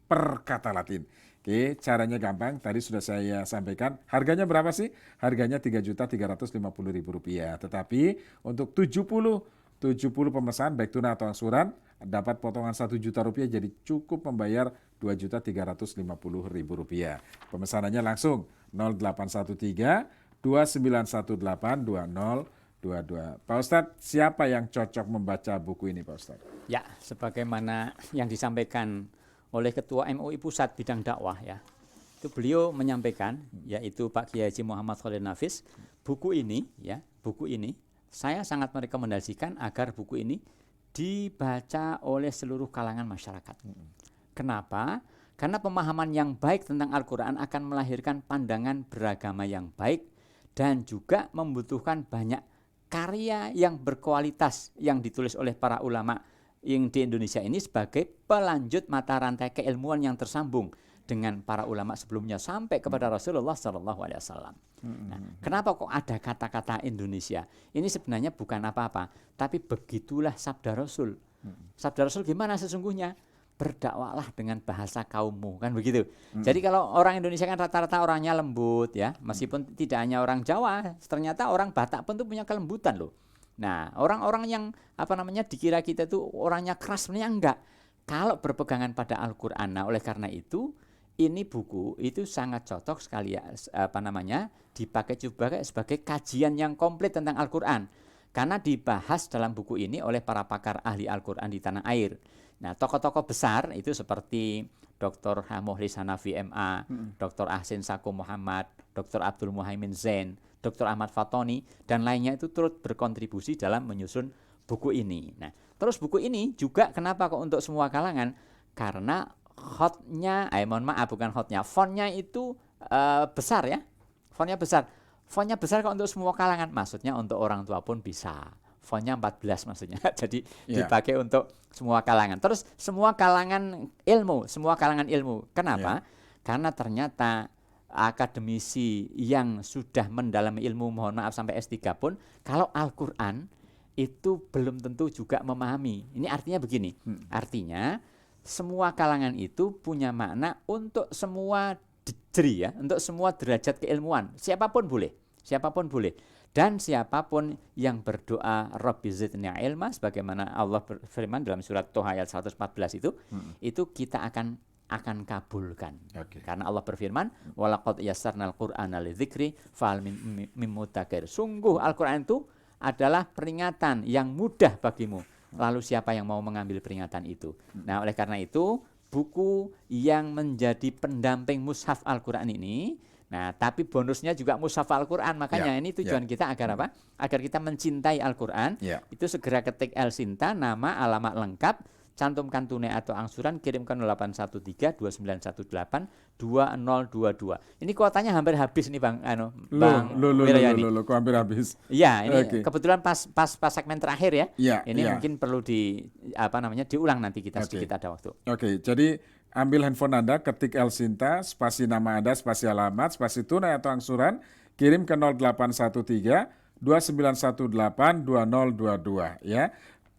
B: per kata Latin. Oke, caranya gampang. Tadi sudah saya sampaikan. Harganya berapa sih? Harganya Rp3.350.000. Tetapi untuk 70 pemesan baik tunai atau angsuran dapat potongan Rp1.000.000, jadi cukup membayar Rp2.350.000. Pemesanannya langsung 0813 2918 2022. Pak Ustadz, siapa yang cocok membaca buku ini, Pak Ustadz?
C: Ya, sebagaimana yang disampaikan oleh Ketua MUI Pusat Bidang Dakwah ya, itu beliau menyampaikan, yaitu Pak Kiai Haji Muhammad Khalil Nafis, buku ini saya sangat merekomendasikan agar buku ini dibaca oleh seluruh kalangan masyarakat. Kenapa? Karena pemahaman yang baik tentang Al-Quran akan melahirkan pandangan beragama yang baik dan juga membutuhkan banyak karya yang berkualitas yang ditulis oleh para ulama yang di Indonesia ini sebagai pelanjut mata rantai keilmuan yang tersambung dengan para ulama sebelumnya sampai kepada Rasulullah SAW. Nah, kenapa kok ada kata-kata Indonesia? Ini sebenarnya bukan apa-apa, tapi begitulah sabda Rasul. Sabda Rasul gimana sesungguhnya? Berdakwahlah dengan bahasa kaummu, kan begitu. Jadi kalau orang Indonesia kan rata-rata orangnya lembut ya, meskipun tidak hanya orang Jawa, ternyata orang Batak pun tuh punya kelembutan loh. Nah, orang-orang yang dikira kita itu orangnya keras, sebenarnya enggak. Kalau berpegangan pada Al-Qur'an. Nah, oleh karena itu ini buku itu sangat cocok sekali ya, dipakai juga sebagai kajian yang komplit tentang Al-Qur'an. Karena dibahas dalam buku ini oleh para pakar ahli Al-Qur'an di tanah air. Nah, tokoh-tokoh besar itu seperti Dr. Muhlis Hanafi MA, Dr. Ahsin Saku Muhammad, Dr. Abdul Muhaimin Zain, Dr. Ahmad Fatoni, dan lainnya itu turut berkontribusi dalam menyusun buku ini. Nah, terus buku ini juga kenapa kok untuk semua kalangan? Karena fontnya itu besar ya. Fontnya besar kok untuk semua kalangan. Maksudnya untuk orang tua pun bisa. Fontnya 14 maksudnya. Jadi dipakai untuk semua kalangan. Terus semua kalangan ilmu. Kenapa? Karena ternyata akademisi yang sudah mendalami ilmu, mohon maaf sampai S3 pun, kalau Al-Quran itu belum tentu juga memahami. Ini artinya begini, artinya semua kalangan itu punya makna untuk semua degree ya, untuk semua derajat keilmuan. Siapapun boleh. Dan siapapun yang berdoa Rabbi zidni ilma, sebagaimana Allah berfirman dalam surat Toha ayat 114 itu kita akan kabulkan. Karena Allah berfirman, walaqad yassarnal qur'ana lidzikri fahal min muddakir. Sungguh Al-Qur'an itu adalah peringatan yang mudah bagimu. Lalu siapa yang mau mengambil peringatan itu? Nah, oleh karena itu, buku yang menjadi pendamping mushaf Al-Qur'an ini, nah, tapi bonusnya juga mushaf Al-Qur'an. Makanya ini tujuan kita agar apa? Agar kita mencintai Al-Qur'an. Itu segera ketik El Sinta, nama, alamat lengkap, cantumkan tunai atau angsuran, kirimkan 0813 2918 2022. Ini kuotanya hampir habis nih Bang Wiryani.
B: Kok hampir habis?
C: Iya, ini kebetulan pas segmen terakhir ya. Ini
B: iya.
C: mungkin perlu diulang nanti kita sedikit ada waktu.
B: Jadi ambil handphone Anda, ketik El Sinta, spasi nama Anda, spasi alamat, spasi tunai atau angsuran, kirim ke 0813 2918 2022 ya.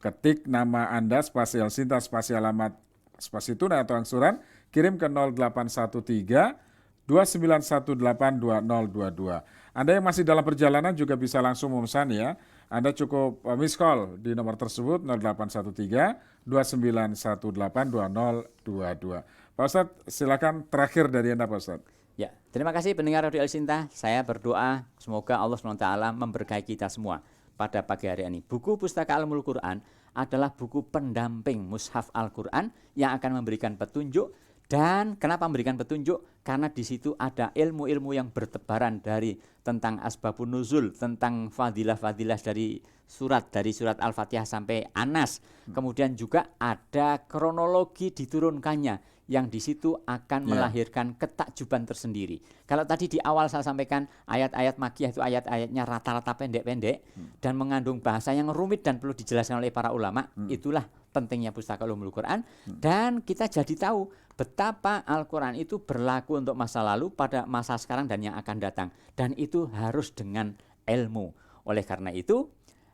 B: Ketik nama Anda, spasi El Sinta, spasi alamat, spasi tunai atau angsuran, kirim ke 0813 2918 2022. Anda yang masih dalam perjalanan juga bisa langsung memesan ya. Anda cukup miss call di nomor tersebut 0813 2918 2022. Pak Ustadz, silakan terakhir dari Anda Pak Ustadz.
C: Ya, terima kasih pendengar Radio El Sinta. Saya berdoa semoga Allah SWT memberkahi kita semua pada pagi hari ini. Buku Pustaka Ulumul Quran adalah buku pendamping mushaf Al-Quran yang akan memberikan petunjuk. Dan kenapa memberikan petunjuk? Karena di situ ada ilmu-ilmu yang bertebaran dari tentang asbabun nuzul, tentang fadilah-fadilah dari surat Al-Fatihah sampai Anas. Kemudian juga ada kronologi diturunkannya yang di situ akan melahirkan ketakjuban tersendiri. Kalau tadi di awal saya sampaikan ayat-ayat Makkiyah itu ayat-ayatnya rata-rata pendek-pendek dan mengandung bahasa yang rumit dan perlu dijelaskan oleh para ulama, itulah pentingnya Pustaka Ulumul Quran. Dan kita jadi tahu betapa Al-Quran itu berlaku untuk masa lalu, pada masa sekarang dan yang akan datang. Dan itu harus dengan ilmu. Oleh karena itu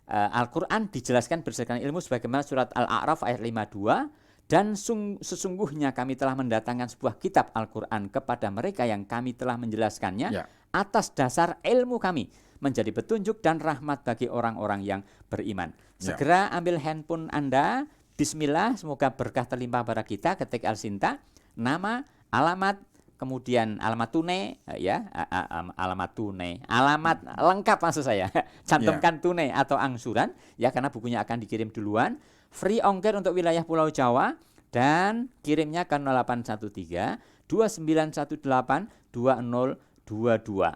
C: Al-Quran dijelaskan berdasarkan ilmu sebagaimana surat Al-A'raf ayat 52. Dan sesungguhnya kami telah mendatangkan sebuah kitab Al-Quran kepada mereka yang kami telah menjelaskannya atas dasar ilmu kami, menjadi petunjuk dan rahmat bagi orang-orang yang beriman. Segera ambil handphone Anda, bismillah, semoga berkah terlimpah pada kita, ketik El Sinta, nama, alamat, kemudian alamat tunai, alamat lengkap maksud saya, cantumkan tunai atau angsuran, ya, karena bukunya akan dikirim duluan. Free ongkir untuk wilayah Pulau Jawa dan kirimnya ke 0813 2918 2022.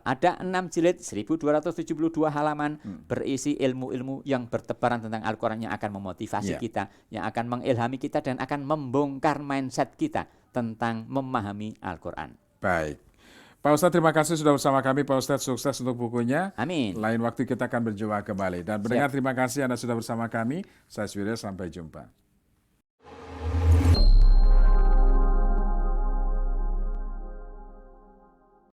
C: Ada 6 jilid 1272 halaman berisi ilmu-ilmu yang bertebaran tentang Al-Quran yang akan memotivasi kita, yang akan mengilhami kita dan akan membongkar mindset kita tentang memahami Al-Quran.
B: Baik. Pak Ustadz, terima kasih sudah bersama kami. Pak Ustadz, sukses untuk bukunya.
C: Amin.
B: Lain waktu kita akan berjumpa kembali. Dan pendengar, terima kasih Anda sudah bersama kami. Saya Surya, sampai jumpa.